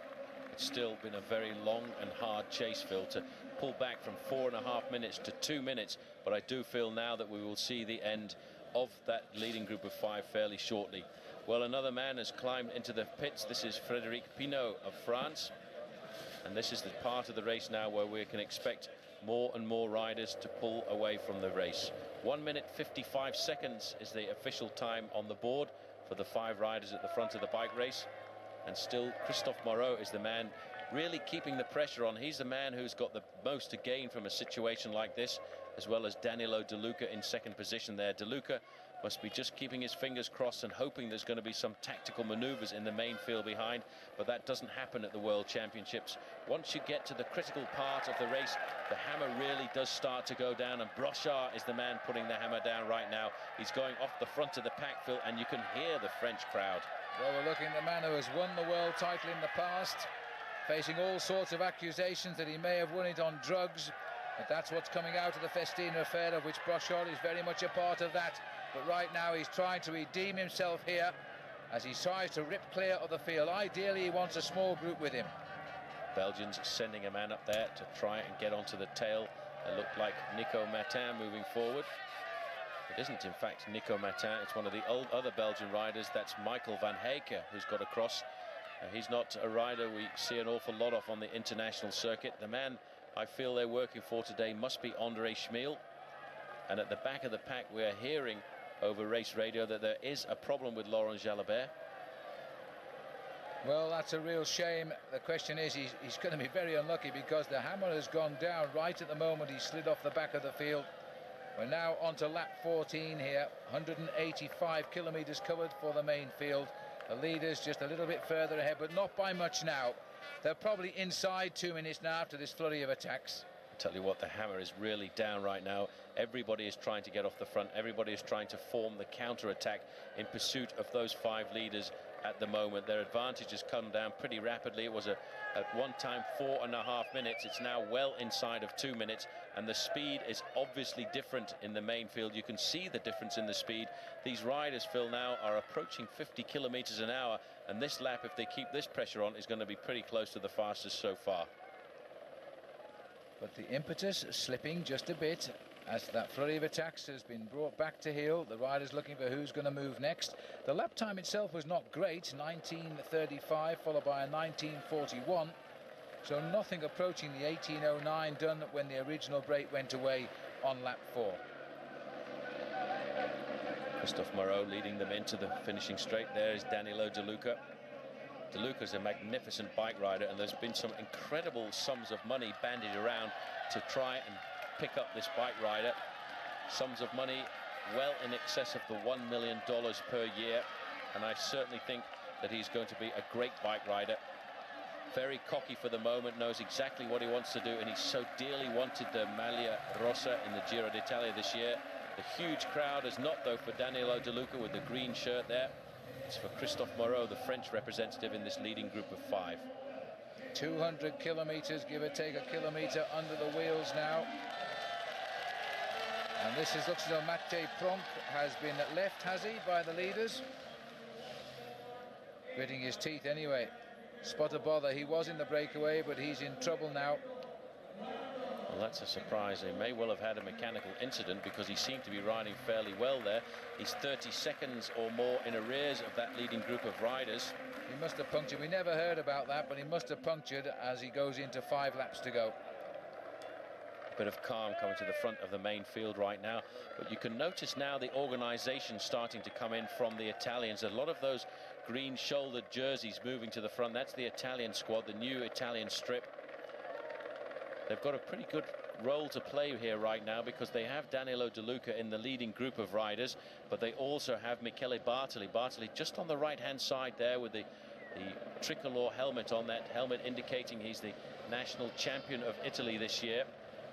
It's still been a very long and hard chase, Phil, to pull back from 4.5 minutes to 2 minutes, but I do feel now that we will see the end of that leading group of 5 fairly shortly. Well, another man has climbed into the pits. This is Frédéric Pinault of France, and this is the part of the race now where we can expect more and more riders to pull away from the race. 1 minute 55 seconds is the official time on the board for the 5 riders at the front of the bike race. and still Christophe Moreau is the man really keeping the pressure on. He's the man who's got the most to gain from a situation like this, as well as Danilo De Luca in second position there. De Luca must be just keeping his fingers crossed and hoping there's going to be some tactical maneuvers in the main field behind, but that doesn't happen at the World Championships. Once you get to the critical part of the race, the hammer really does start to go down, and Brochard is the man putting the hammer down right now. He's going off the front of the pack, Phil, and you can hear the French crowd. Well, we're looking at the man who has won the world title in the past, facing all sorts of accusations that he may have won it on drugs, but that's what's coming out of the Festina affair, of which Brochard is very much a part of that. But right now he's trying to redeem himself here as he tries to rip clear of the field. Ideally, he wants a small group with him. Belgians sending a man up there to try and get onto the tail. It looked like Nico Matin moving forward. It isn't, in fact, Nico Matin. It's one of the other Belgian riders. That's Michael van Heijken, who's got across. He's not a rider we see an awful lot of on the international circuit. The man I feel they're working for today must be Andre Schmeel. And at the back of the pack, we're hearing over race radio that there is a problem with Laurent Jalabert. Well, that's a real shame. The question is, he's going to be very unlucky, because the hammer has gone down right at the moment he slid off the back of the field. We're now on to lap 14 here, 185 kilometres covered for the main field. The leaders just a little bit further ahead, but not by much now. They're probably inside 2 minutes now after this flurry of attacks. Tell you what, the hammer is really down right now. Everybody is trying to get off the front. Everybody is trying to form the counter-attack in pursuit of those 5 leaders at the moment. Their advantage has come down pretty rapidly. It was at one time 4.5 minutes. It's now well inside of 2 minutes, and the speed is obviously different in the main field. You can see the difference in the speed. These riders, Phil, now are approaching 50 kilometers an hour, and this lap, if they keep this pressure on, is going to be pretty close to the fastest so far. But the impetus slipping just a bit as that flurry of attacks has been brought back to heel. The riders looking for who's going to move next. The lap time itself was not great, 19:35 followed by a 19:41, so nothing approaching the 18:09 done when the original break went away on lap 4. Christophe Moreau leading them into the finishing straight. There is Danilo De Luca. De Luca's a magnificent bike rider, and there's been some incredible sums of money bandied around to try and pick up this bike rider. Sums of money well in excess of the $1 million per year, and I certainly think that he's going to be a great bike rider. Very cocky for the moment, knows exactly what he wants to do, and he so dearly wanted the Maglia Rossa in the Giro d'Italia this year. The huge crowd is not, though, for Danilo De Luca with the green shirt there. It's for Christophe Moreau, the French representative in this leading group of 5. 200 kilometres, give or take a kilometre under the wheels now. And this is, looks as though Matej Pronk has been left, has he, by the leaders? Gritting his teeth anyway. Spot a bother. He was in the breakaway, but he's in trouble now. Well, that's a surprise. He may well have had a mechanical incident, because he seemed to be riding fairly well there. He's 30 seconds or more in arrears of that leading group of riders. He must have punctured. We never heard about that, but he must have punctured as he goes into 5 laps to go. A bit of calm coming to the front of the main field right now, but you can notice now the organisation starting to come in from the Italians. A lot of those green shouldered jerseys moving to the front. That's the Italian squad, the new Italian strip. They've got a pretty good role to play here right now, because they have Danilo De Luca in the leading group of riders, but they also have Michele Bartoli. Bartoli just on the right-hand side there with the tricolor helmet on, that helmet indicating he's the national champion of Italy this year,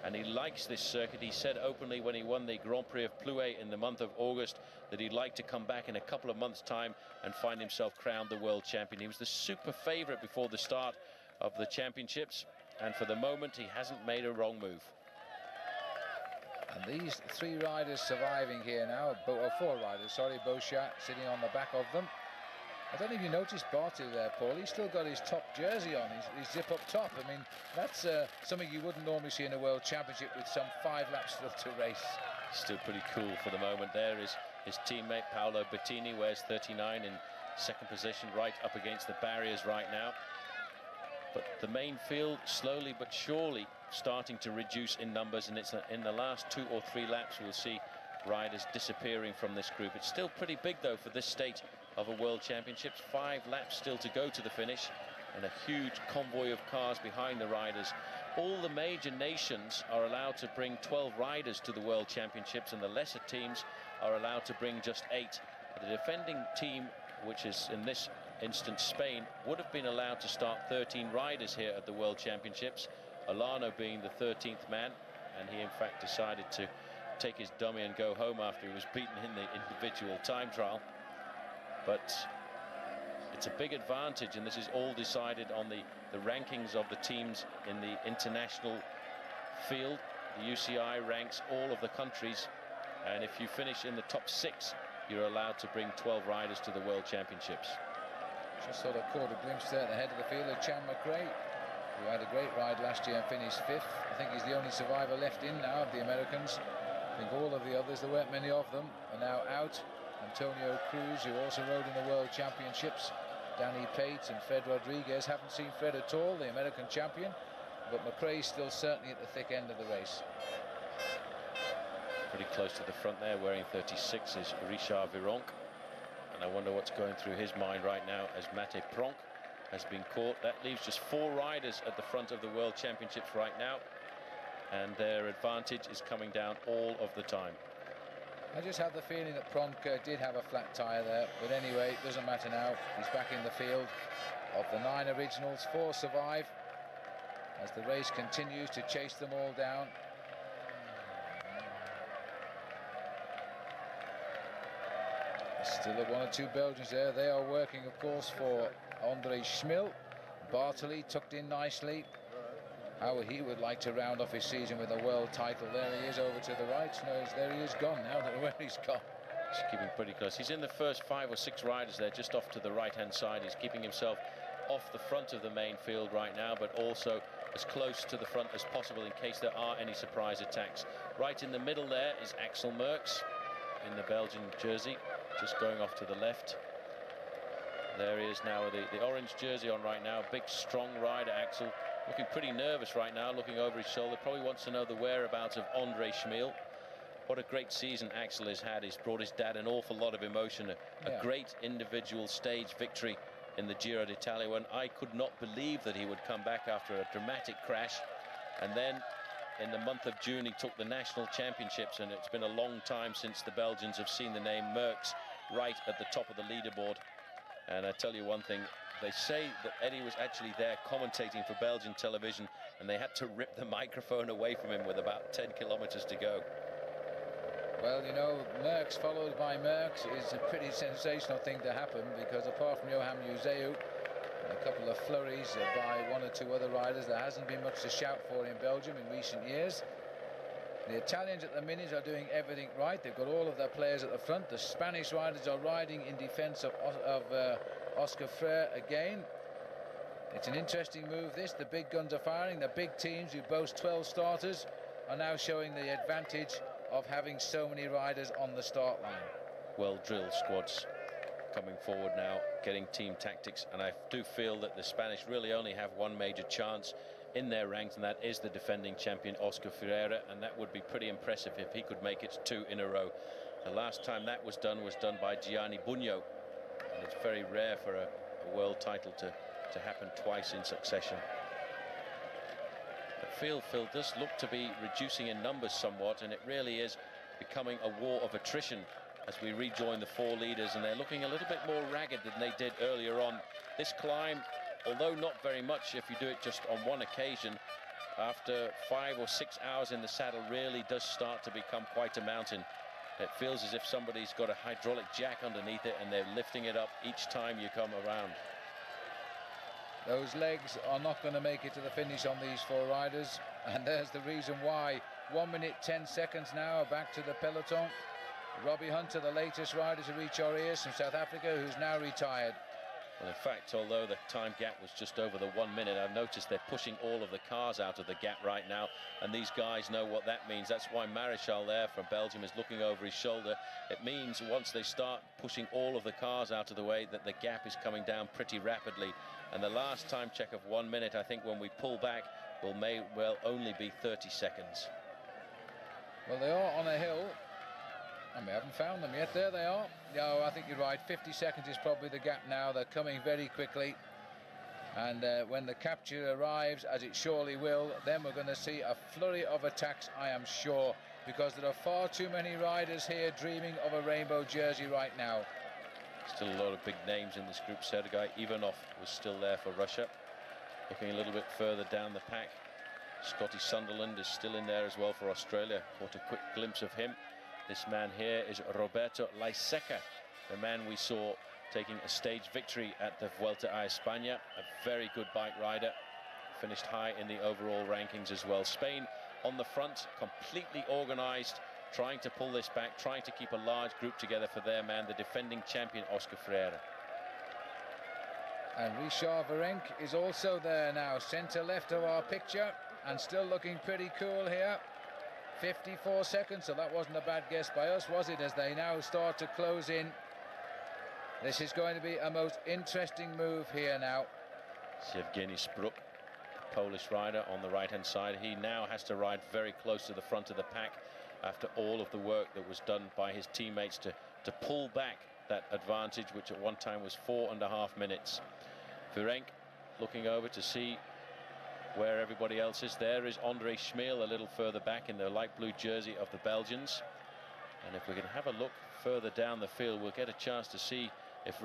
and he likes this circuit. He said openly when he won the Grand Prix of Plouay in the month of August that he'd like to come back in a couple of months' time and find himself crowned the world champion. He was the super favourite before the start of the championships, and for the moment he hasn't made a wrong move. And these 3 riders surviving here now, or 4 riders, sorry, Beauchat sitting on the back of them. I don't know if you noticed Bartoli there, Paul. He's still got his top jersey on, his zip up top. I mean, that's something you wouldn't normally see in a world championship with some 5 laps still to race. Still pretty cool for the moment. There is his teammate Paolo Bettini, wears 39 in second position, right up against the barriers right now. But the main field slowly but surely starting to reduce in numbers, and it's in the last 2 or 3 laps we'll see riders disappearing from this group. It's still pretty big, though, for this state of a World Championships. 5 laps still to go to the finish, and a huge convoy of cars behind the riders. All the major nations are allowed to bring 12 riders to the World Championships, and the lesser teams are allowed to bring just 8. The defending team, which is in this instance Spain, would have been allowed to start 13 riders here at the World Championships, Alano being the 13th man, and he in fact decided to take his dummy and go home after he was beaten in the individual time trial. But it's a big advantage, and this is all decided on the rankings of the teams in the international field. The UCI ranks all of the countries, and if you finish in the top 6, you're allowed to bring 12 riders to the World Championships. Just sort of caught a glimpse there at the head of the field of Chan McRae, who had a great ride last year and finished 5th. I think he's the only survivor left in now of the Americans. I think all of the others, there weren't many of them, are now out. Antonio Cruz, who also rode in the World Championships, Danny Pate and Fred Rodriguez. Haven't seen Fred at all, the American champion, but McRae's still certainly at the thick end of the race. Pretty close to the front there, wearing 36 is Richard Vironk, and I wonder what's going through his mind right now as Mate Pronk has been caught. That leaves just 4 riders at the front of the World Championships right now, and their advantage is coming down all of the time. I just have the feeling that Pronk did have a flat tyre there, but anyway, it doesn't matter now. He's back in the field. Of the 9 originals, 4 survive as the race continues to chase them all down. Still 1 or 2 Belgians there. They are working, of course, for André Schmil. Bartoli tucked in nicely. How he would like to round off his season with a world title. There he is over to the right. No, there he is gone now. I don't know where he's gone. He's keeping pretty close. He's in the first 5 or 6 riders there, just off to the right-hand side. He's keeping himself off the front of the main field right now, but also as close to the front as possible in case there are any surprise attacks. Right in the middle there is Axel Merckx in the Belgian jersey, just going off to the left. There he is now with the orange jersey on right now. Big, strong rider, Axel. Looking pretty nervous right now, looking over his shoulder. Probably wants to know the whereabouts of André Schmil. What a great season Axel has had. He's brought his dad an awful lot of emotion. A great individual stage victory in the Giro d'Italia, when I could not believe that he would come back after a dramatic crash. And then in the month of June, he took the national championships, and it's been a long time since the Belgians have seen the name Merckx right at the top of the leaderboard. And I tell you one thing, they say that Eddie was actually there commentating for Belgian television, and they had to rip the microphone away from him with about 10 kilometers to go. Well, you know, Merckx followed by Merckx is a pretty sensational thing to happen, because apart from Johan Museeuw, a couple of flurries by 1 or 2 other riders, there hasn't been much to shout for in Belgium in recent years. The Italians at the minute are doing everything right. They've got all of their players at the front. The Spanish riders are riding in defense of Oscar Freire again. It's an interesting move, this. The big guns are firing. The big teams who boast 12 starters are now showing the advantage of having so many riders on the start line. Well-drilled squads coming forward now, getting team tactics, and I do feel that the Spanish really only have one major chance in their ranks, and that is the defending champion Oscar Freire, and that would be pretty impressive if he could make it 2 in a row. The last time that was done by Gianni Bugno, and it's very rare for a world title to happen twice in succession. The field, Phil, does look to be reducing in numbers somewhat, and it really is becoming a war of attrition as we rejoin the 4 leaders, and they're looking a little bit more ragged than they did earlier on. This climb, although not very much if you do it just on one occasion, after 5 or 6 hours in the saddle, really does start to become quite a mountain. It feels as if somebody's got a hydraulic jack underneath it, and they're lifting it up each time you come around. Those legs are not going to make it to the finish on these 4 riders, and there's the reason why. 1 minute 10 seconds now, back to the peloton. Robbie Hunter, the latest rider to reach our ears from South Africa, who's now retired. Well, in fact, although the time gap was just over the 1 minute, I've noticed they're pushing all of the cars out of the gap right now, and these guys know what that means. That's why Marichal there from Belgium is looking over his shoulder. It means once they start pushing all of the cars out of the way, that the gap is coming down pretty rapidly. And the last time check of 1 minute, I think when we pull back, may well only be 30 seconds. Well, they are on a hill. And we haven't found them yet. There they are. No, I think you're right. 50 seconds is probably the gap now. They're coming very quickly. And when the capture arrives, as it surely will, then we're going to see a flurry of attacks, I am sure, because there are far too many riders here dreaming of a rainbow jersey right now. Still a lot of big names in this group. Sergei Ivanov was still there for Russia. Looking a little bit further down the pack, Scotty Sunderland is still in there as well for Australia. Caught a quick glimpse of him. This man here is Roberto Laiseca, the man we saw taking a stage victory at the Vuelta a España. A very good bike rider, finished high in the overall rankings as well. Spain on the front, completely organized, trying to pull this back, trying to keep a large group together for their man, the defending champion Oscar Freire. And Richard Virenque is also there now, centre left of our picture, and still looking pretty cool here. 54 seconds, so that wasn't a bad guess by us, was it, as they now start to close in. This is going to be a most interesting move here now. Yevgeny Spruk, Polish rider on the right-hand side. He now has to ride very close to the front of the pack after all of the work that was done by his teammates to pull back that advantage, which at one time was 4.5 minutes. Virenque looking over to see where everybody else is. There is Andre Schmeel a little further back in the light blue jersey of the Belgians. And if we can have a look further down the field, we'll get a chance to see if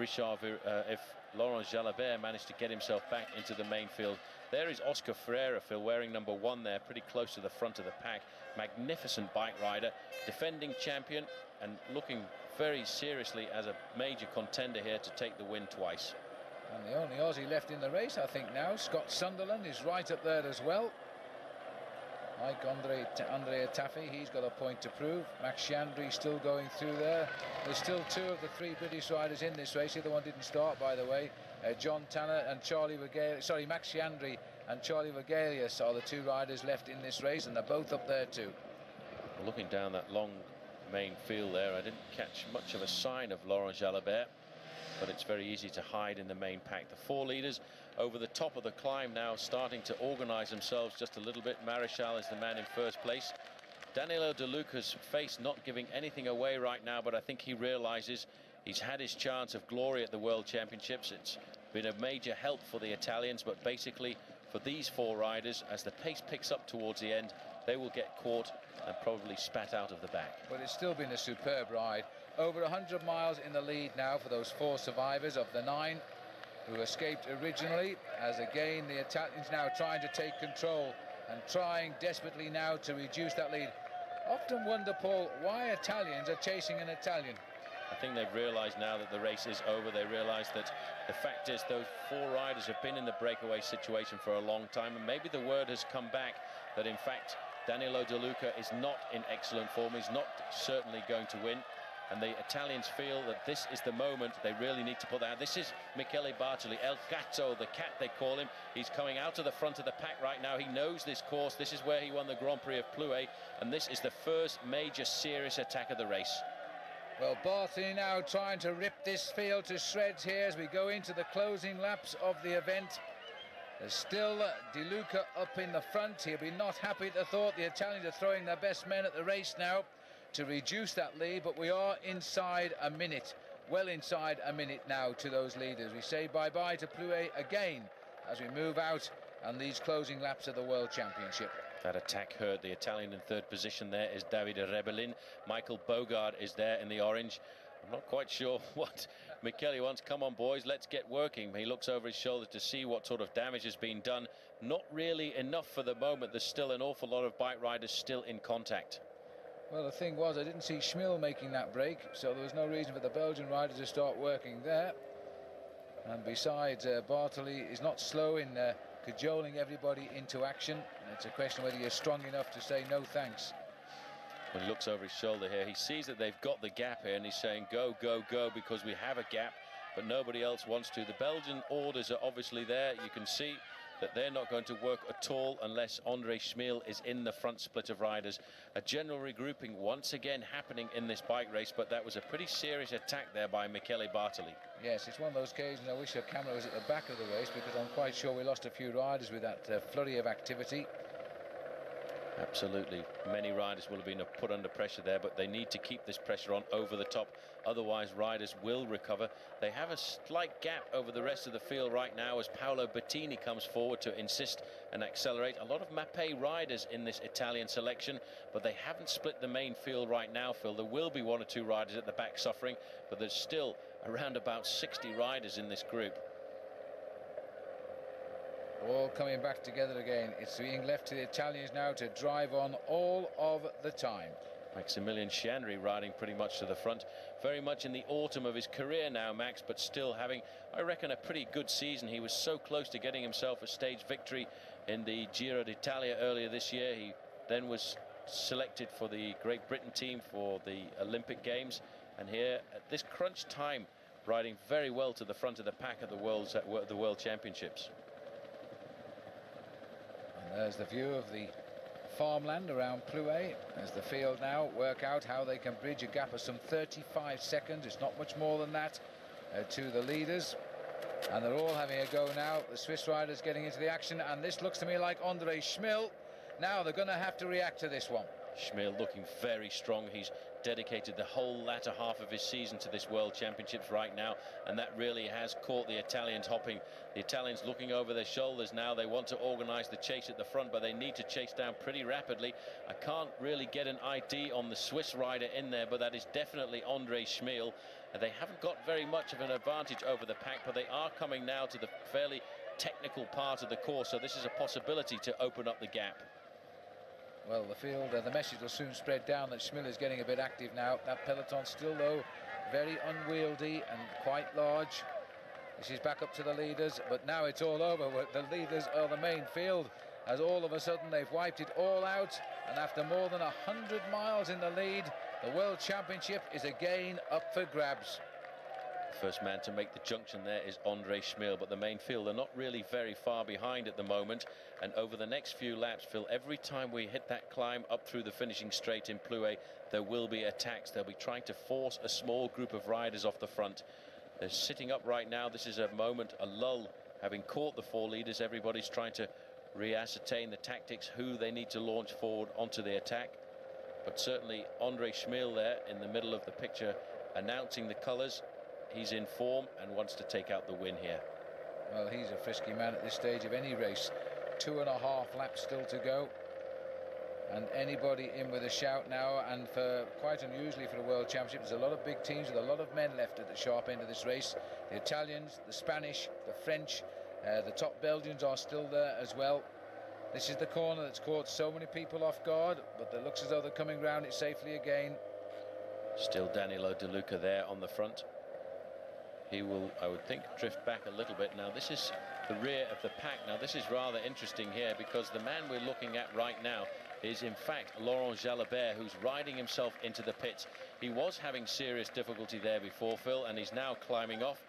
Laurent Jalabert managed to get himself back into the main field. There is Oscar Freire, Phil, wearing number 1 there, pretty close to the front of the pack. Magnificent bike rider, defending champion, and looking very seriously as a major contender here to take the win twice. And the only Aussie left in the race, I think now, Scott Sunderland is right up there as well. Like Andre Taffy, he's got a point to prove. Max Chandry still going through there. There's still 2 of the 3 British riders in this race. The other one didn't start, by the way. John Tanner and Charlie Vergalius, sorry, Max Chandry and Charlie Vergalius are the 2 riders left in this race, and they're both up there too. Looking down that long main field there, I didn't catch much of a sign of Laurent Jalabert, but it's very easy to hide in the main pack. The 4 leaders over the top of the climb now starting to organize themselves just a little bit. Marichal is the man in first place. Danilo De Luca's face not giving anything away right now, but I think he realizes he's had his chance of glory at the World Championships. It's been a major help for the Italians, but basically for these 4 riders, as the pace picks up towards the end, they will get caught and probably spat out of the back. But it's still been a superb ride. Over 100 miles in the lead now for those 4 survivors of the 9 who escaped originally, as again the Italians now trying to take control and trying desperately now to reduce that lead. Often wonder, Paul, why Italians are chasing an Italian. I think they've realized now that the race is over. They realize that the fact is those 4 riders have been in the breakaway situation for a long time, and maybe the word has come back that in fact Danilo De Luca is not in excellent form. He's not certainly going to win, and the Italians feel that this is the moment they really need to put out. This is Michele Bartoli, El Gatto, the cat they call him. He's coming out of the front of the pack right now. He knows this course. This is where he won the Grand Prix of Plouay, and this is the first major serious attack of the race. Well, Bartoli now trying to rip this field to shreds here as we go into the closing laps of the event. There's still De Luca up in the front. He'll be not happy at the thought the Italians are throwing their best men at the race now to reduce that lead, but we are inside a minute, well inside a minute now to those leaders. We say bye-bye to Plouay again as we move out on these closing laps of the World Championship. That attack hurt. The Italian in 3rd position there is Davide Rebellin. Michael Bogard is there in the orange. I'm not quite sure what Michele wants. Come on, boys, let's get working. He looks over his shoulder to see what sort of damage has been done. Not really enough for the moment. There's still an awful lot of bike riders still in contact. Well, the thing was, I didn't see Schmil making that break, so there was no reason for the Belgian riders to start working there. And besides, Bartoli is not slow in cajoling everybody into action. It's a question whether you're strong enough to say no thanks. When he looks over his shoulder here, he sees that they've got the gap here, and he's saying go, go, go, because we have a gap, but nobody else wants to. The Belgian orders are obviously there. You can see that they're not going to work at all unless Andre Schmil is in the front split of riders. A general regrouping once again happening in this bike race, but that was a pretty serious attack there by Michele Bartoli. Yes, it's one of those occasions I wish your camera was at the back of the race, because I'm quite sure we lost a few riders with that flurry of activity. Absolutely. Many riders will have been put under pressure there, but they need to keep this pressure on over the top. Otherwise, riders will recover. They have a slight gap over the rest of the field right now as Paolo Bettini comes forward to insist and accelerate. A lot of Mappé riders in this Italian selection, but they haven't split the main field right now, Phil. There will be one or two riders at the back suffering, but there's still around about 60 riders in this group. All coming back together again. It's being left to the Italians now to drive on all of the time. Maximilian Chianri riding pretty much to the front, very much in the autumn of his career now, Max, but still having, I reckon, a pretty good season. He was so close to getting himself a stage victory in the Giro d'Italia earlier this year. He then was selected for the Great Britain team for the Olympic Games, and here at this crunch time, riding very well to the front of the pack at the World Championships. There's the view of the farmland around Plouay as the field now work out how they can bridge a gap of some 35 seconds. It's not much more than that to the leaders, and they're all having a go now. The Swiss riders getting into the action, and this looks to me like Andre Schmil. Now they're going to have to react to this one. Schmil looking very strong. He's dedicated the whole latter half of his season to this World Championships right now, and that really has caught the Italians hopping. The Italians looking over their shoulders now. They want to organize the chase at the front, but they need to chase down pretty rapidly. I can't really get an ID on the Swiss rider in there, but that is definitely Andre Schmil. They haven't got very much of an advantage over the pack, but they are coming now to the fairly technical part of the course, so this is a possibility to open up the gap. Well, the field, the message will soon spread down that Schmil is getting a bit active now. That peloton still, though, very unwieldy and quite large. This is back up to the leaders, but now it's all over. The leaders are the main field, as all of a sudden they've wiped it all out, and after more than 100 miles in the lead, the World Championship is again up for grabs. First man to make the junction there is Andre Schmil, but the main field are not really very far behind at the moment, and over the next few laps, Phil, every time we hit that climb up through the finishing straight in Plouay, there will be attacks. They'll be trying to force a small group of riders off the front. They're sitting up right now. This is a moment, a lull, having caught the four leaders. Everybody's trying to re-ascertain the tactics, who they need to launch forward onto the attack. But certainly Andre Schmil there in the middle of the picture, announcing the colours. He's in form and wants to take out the win here. Well, he's a frisky man at this stage of any race. 2.5 laps still to go, and anybody in with a shout now. And for quite unusually for the World Championship, there's a lot of big teams with a lot of men left at the sharp end of this race. The Italians, the Spanish, the French, the top Belgians are still there as well. This is the corner that's caught so many people off guard, but it looks as though they're coming round it safely again. Still Danilo De Luca there on the front. He will, I would think, drift back a little bit. Now this is the rear of the pack. Now this is rather interesting here, because the man we're looking at right now is in fact Laurent Jalabert, who's riding himself into the pits. He was having serious difficulty there before, Phil, and he's now climbing off.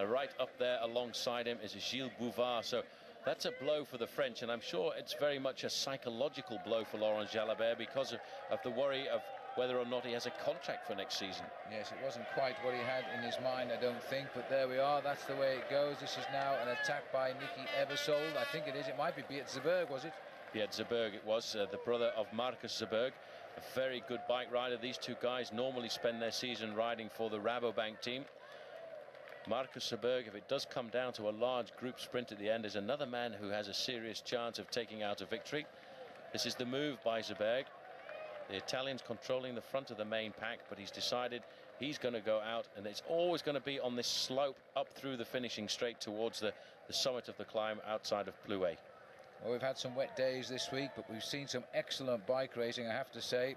Right up there alongside him is Gilles Bouvard. So that's a blow for the French, and I'm sure it's very much a psychological blow for Laurent Jalabert because of the worry of whether or not he has a contract for next season. Yes, it wasn't quite what he had in his mind, I don't think, but there we are. That's the way it goes. This is now an attack by Nicky Eversold. I think it is. It might be Beat Zeberg, was it? Beat Zeberg it was, the brother of Marcus Zeberg, a very good bike rider. These two guys normally spend their season riding for the Rabobank team. Marcus Zeberg, if it does come down to a large group sprint at the end, is another man who has a serious chance of taking out a victory. This is the move by Zeberg. The Italian's controlling the front of the main pack, but he's decided he's going to go out, and it's always going to be on this slope up through the finishing straight towards the summit of the climb outside of Plouay. Well, we've had some wet days this week, but we've seen some excellent bike racing, I have to say,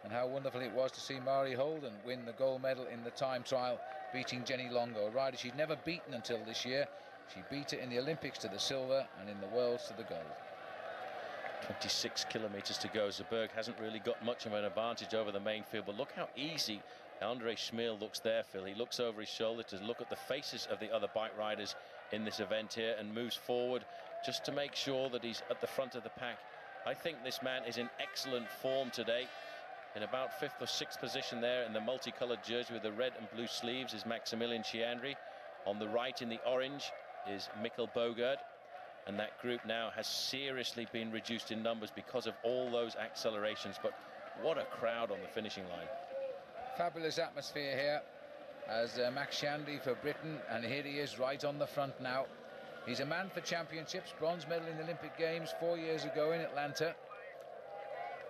and how wonderful it was to see Mari Holden win the gold medal in the time trial, beating Jenny Longo, a rider she'd never beaten until this year. She beat her in the Olympics to the silver and in the Worlds to the gold. 26 kilometers to go. Zeberg hasn't really got much of an advantage over the main field, but look how easy Andre Schmil looks there, Phil. He looks over his shoulder to look at the faces of the other bike riders in this event here and moves forward just to make sure that he's at the front of the pack. I think this man is in excellent form today. In about 5th or 6th position there in the multicolored jersey with the red and blue sleeves is Maximilian Chianri. On the right in the orange is Mikkel Bogert. and that group now has seriously been reduced in numbers because of all those accelerations. But what a crowd on the finishing line. Fabulous atmosphere here as Max Shandy for Britain, and here he is right on the front now. He's a man for championships, bronze medal in the Olympic Games 4 years ago in Atlanta,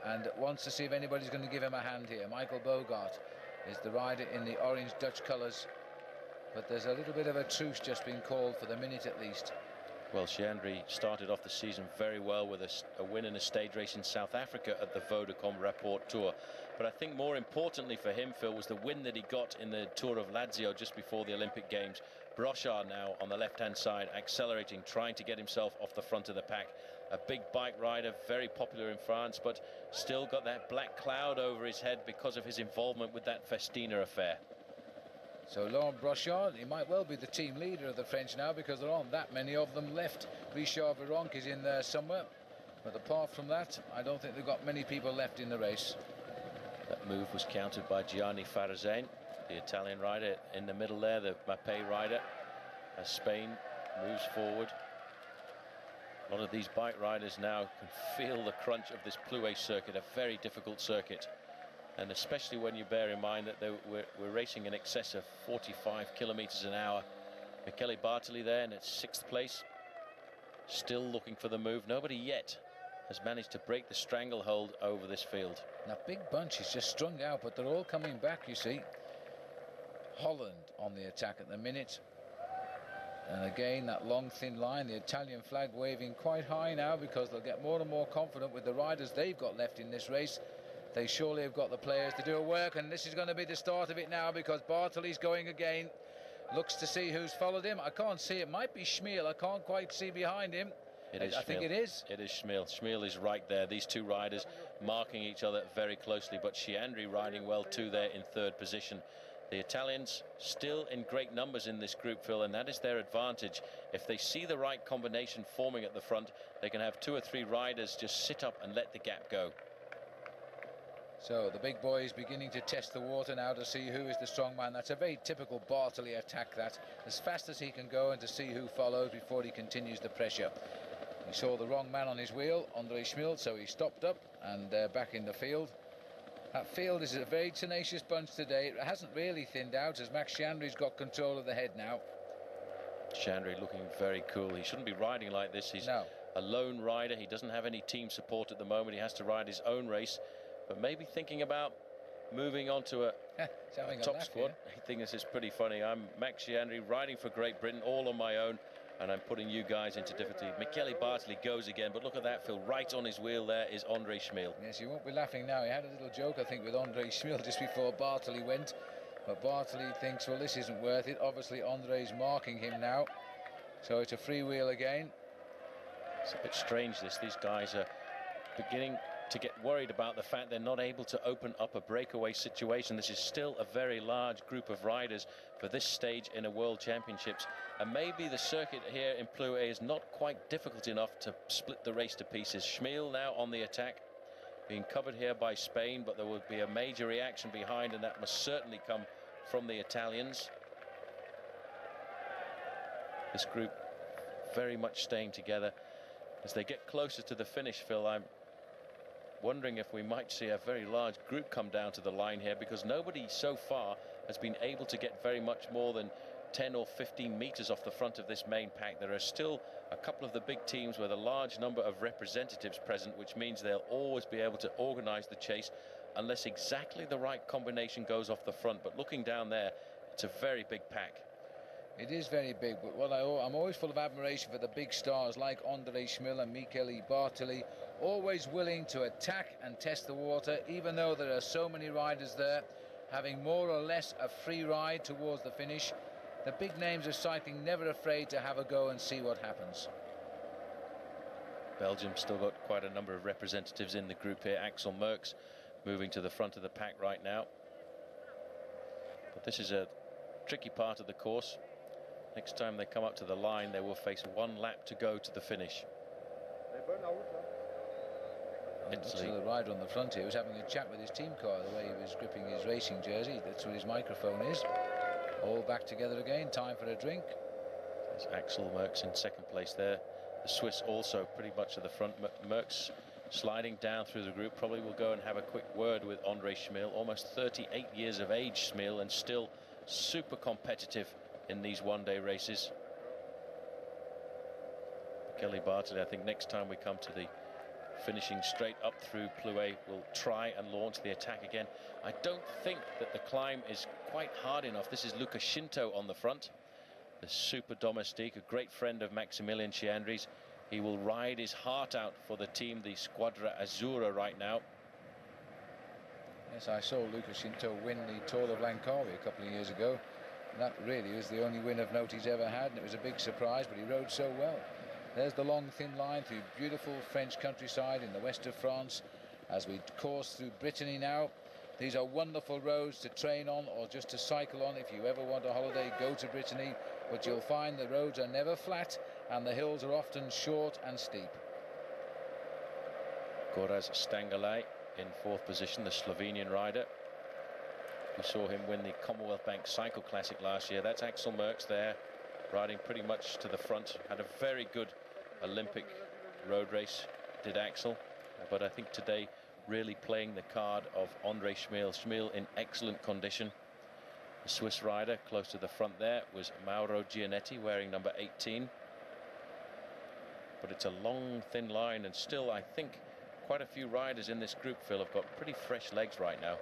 and wants to see if anybody's going to give him a hand here. Michael Bogart is the rider in the orange Dutch colours, but there's a little bit of a truce just been called for the minute at least. Well, Shandry started off the season very well with a win in a stage race in South Africa at the Vodacom Rapport Tour. But I think more importantly for him, Phil, was the win that he got in the Tour of Lazio just before the Olympic Games. Brochard now on the left-hand side, accelerating, trying to get himself off the front of the pack. A big bike rider, very popular in France, but still got that black cloud over his head because of his involvement with that Festina affair. So Laurent Brochard, he might well be the team leader of the French now, because there aren't that many of them left. Richard Virenque is in there somewhere, but apart from that, I don't think they've got many people left in the race. That move was countered by Gianni Farazane, the Italian rider in the middle there, the Mapei rider, as Spain moves forward. A lot of these bike riders now can feel the crunch of this Plouay circuit, a very difficult circuit. And especially when you bear in mind that we're racing in excess of 45 kilometers an hour. Michele Bartoli there in its 6th place, still looking for the move. Nobody yet has managed to break the stranglehold over this field. Now, big bunch is just strung out, but they're all coming back, you see. Holland on the attack at the minute. And again, that long, thin line, the Italian flag waving quite high now, because they'll get more and more confident with the riders they've got left in this race. They surely have got the players to do a work, and this is going to be the start of it now, because Bartoli's going again. Looks to see who's followed him. I can't see. It might be Schmiel. I can't quite see behind him. I think it is. It is Schmiel. Schmiel is right there. These two riders marking each other very closely, but Sciandri riding well too there in 3rd position. The Italians still in great numbers in this group, Phil, and that is their advantage. If they see the right combination forming at the front, they can have 2 or 3 riders just sit up and let the gap go. So the big boy is beginning to test the water now to see who is the strong man. That's a very typical Bartoli attack, that. As fast as he can go, and to see who follows before he continues the pressure. He saw the wrong man on his wheel, Andre Schmiel, so he stopped up and back in the field. That field is a very tenacious bunch today. It hasn't really thinned out, as Max Sciandri's got control of the head now. Sciandri looking very cool. He shouldn't be riding like this. He's a lone rider. He doesn't have any team support at the moment. He has to ride his own race, but maybe thinking about moving on to a top squad. I think this is pretty funny. I'm Max Sciandri riding for Great Britain all on my own, and I'm putting you guys into difficulty. Michele Bartoli goes again, but look at that, Phil. Right on his wheel there is Andre Schmiel. Yes, he won't be laughing now. He had a little joke, I think, with Andre Schmiel just before Bartoli went, but Bartoli thinks, well, this isn't worth it. Obviously Andre's marking him now, so it's a free wheel again. It's a bit strange, this. These guys are beginning to get worried about the fact they're not able to open up a breakaway situation. This is still a very large group of riders for this stage in a World Championships, and maybe the circuit here in Plouay is not quite difficult enough to split the race to pieces. Schmiel now on the attack, being covered here by Spain, but there will be a major reaction behind, and that must certainly come from the Italians. This group very much staying together. As they get closer to the finish, Phil, I'm wondering if we might see a very large group come down to the line here, because nobody so far has been able to get very much more than 10 or 15 meters off the front of this main pack. There are still a couple of the big teams with a large number of representatives present, which means they'll always be able to organize the chase unless exactly the right combination goes off the front. But looking down there, it's a very big pack. It is very big, but I'm always full of admiration for the big stars like Andre Schmiel and Michele Bartoli, always willing to attack and test the water, even though there are so many riders there, having more or less a free ride towards the finish. The big names of cycling never afraid to have a go and see what happens. Belgium still got quite a number of representatives in the group here. Axel Merckx moving to the front of the pack right now. But this is a tricky part of the course. Next time they come up to the line, they will face 1 lap to go to the finish. Looks like the rider on the front here was having a chat with his team car, the way he was gripping his racing jersey. That's where his microphone is. All back together again, time for a drink. There's Axel Merckx in 2nd place there. The Swiss also pretty much at the front. Merckx sliding down through the group. Probably will go and have a quick word with Andre Schmil. Almost 38 years of age, Schmil, and still super competitive in these one-day races. Kelly Bartley, I think next time we come to the finishing straight up through Plouay, will try and launch the attack again. I don't think that the climb is quite hard enough. This is Lucca Shinto on the front, the super domestique, a great friend of Maximilian Chiandri's. He will ride his heart out for the team, the Squadra Azzurra, right now. Yes, I saw Lucca Shinto win the Tour of Langkawi a couple of years ago. That really was the only win of note he's ever had, and it was a big surprise, but he rode so well. There's the long thin line through beautiful French countryside in the west of France as we course through Brittany now. These are wonderful roads to train on or just to cycle on. If you ever want a holiday, go to Brittany, but you'll find the roads are never flat and the hills are often short and steep. Goraz Stangelay in fourth position, the Slovenian rider. We saw him win the Commonwealth Bank Cycle Classic last year. That's Axel Merckx there, riding pretty much to the front. Had a very good Olympic road race, did Axel, but I think today really playing the card of Andre Schmil. Schmil in excellent condition. The Swiss rider close to the front there was Mauro Gianetti, wearing number 18. But it's a long thin line, and still I think quite a few riders in this group, Phil, have got pretty fresh legs right now.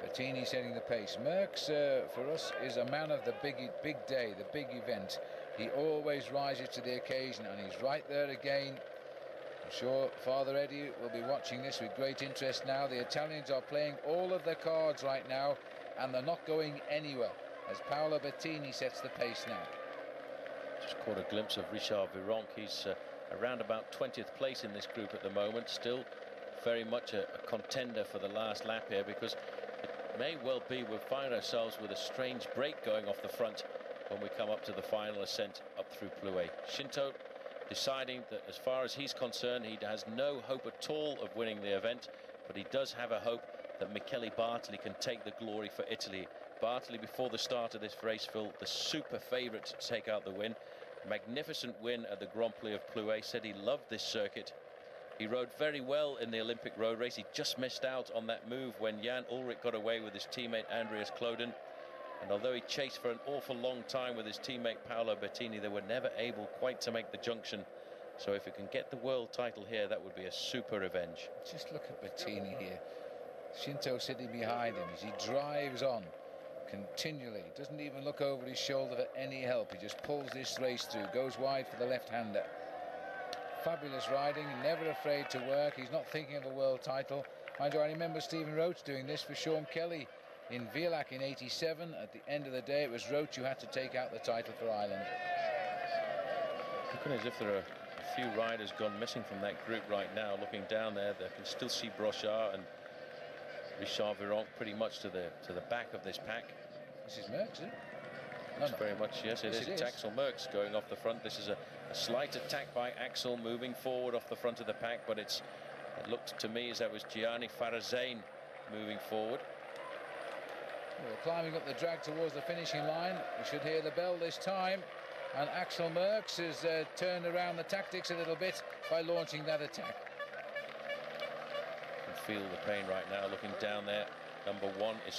Bettini setting the pace. Merckx for us is a man of the big day, the big event. He always rises to the occasion, and he's right there again. I'm sure Father Eddie will be watching this with great interest now. The Italians are playing all of their cards right now, and they're not going anywhere as Paolo Bettini sets the pace now. Just caught a glimpse of Richard Virenque. He's around about 20th place in this group at the moment, still very much a contender for the last lap here, because it may well be we'll find ourselves with a strange break going off the front when we come up to the final ascent up through Plouay. Shinto deciding that as far as he's concerned, he has no hope at all of winning the event, but he does have a hope that Michele Bartoli can take the glory for Italy. Bartoli, before the start of this race, Phil, the super favourite to take out the win. Magnificent win at the Grand Prix of Plouay. Said he loved this circuit. He rode very well in the Olympic road race. He just missed out on that move when Jan Ullrich got away with his teammate Andreas Kloden. And although he chased for an awful long time with his teammate Paolo Bettini, they were never able quite to make the junction. So if he can get the world title here, that would be a super revenge. Just look at Bettini here. Shinto sitting behind him as he drives on continually. Doesn't even look over his shoulder for any help. He just pulls this race through, goes wide for the left-hander. Fabulous riding, never afraid to work. He's not thinking of a world title. Mind you, I remember Stephen Roach doing this for Sean Kelly in Vilac in '87. At the end of the day, it was Roach who had to take out the title for Ireland. Looking as if there are a few riders gone missing from that group right now. Looking down there, they can still see Brochard and Richard Virenque pretty much to the back of this pack. This is Merckx, isn't it? No. Very much, yes, it is. It's Axel Merckx going off the front. This is a slight attack by Axel, moving forward off the front of the pack, but it looked to me as that was Gianni Farazane moving forward. Well, climbing up the drag towards the finishing line. We should hear the bell this time, and Axel Merckx has turned around the tactics a little bit by launching that attack. You can feel the pain right now looking down there. Number one is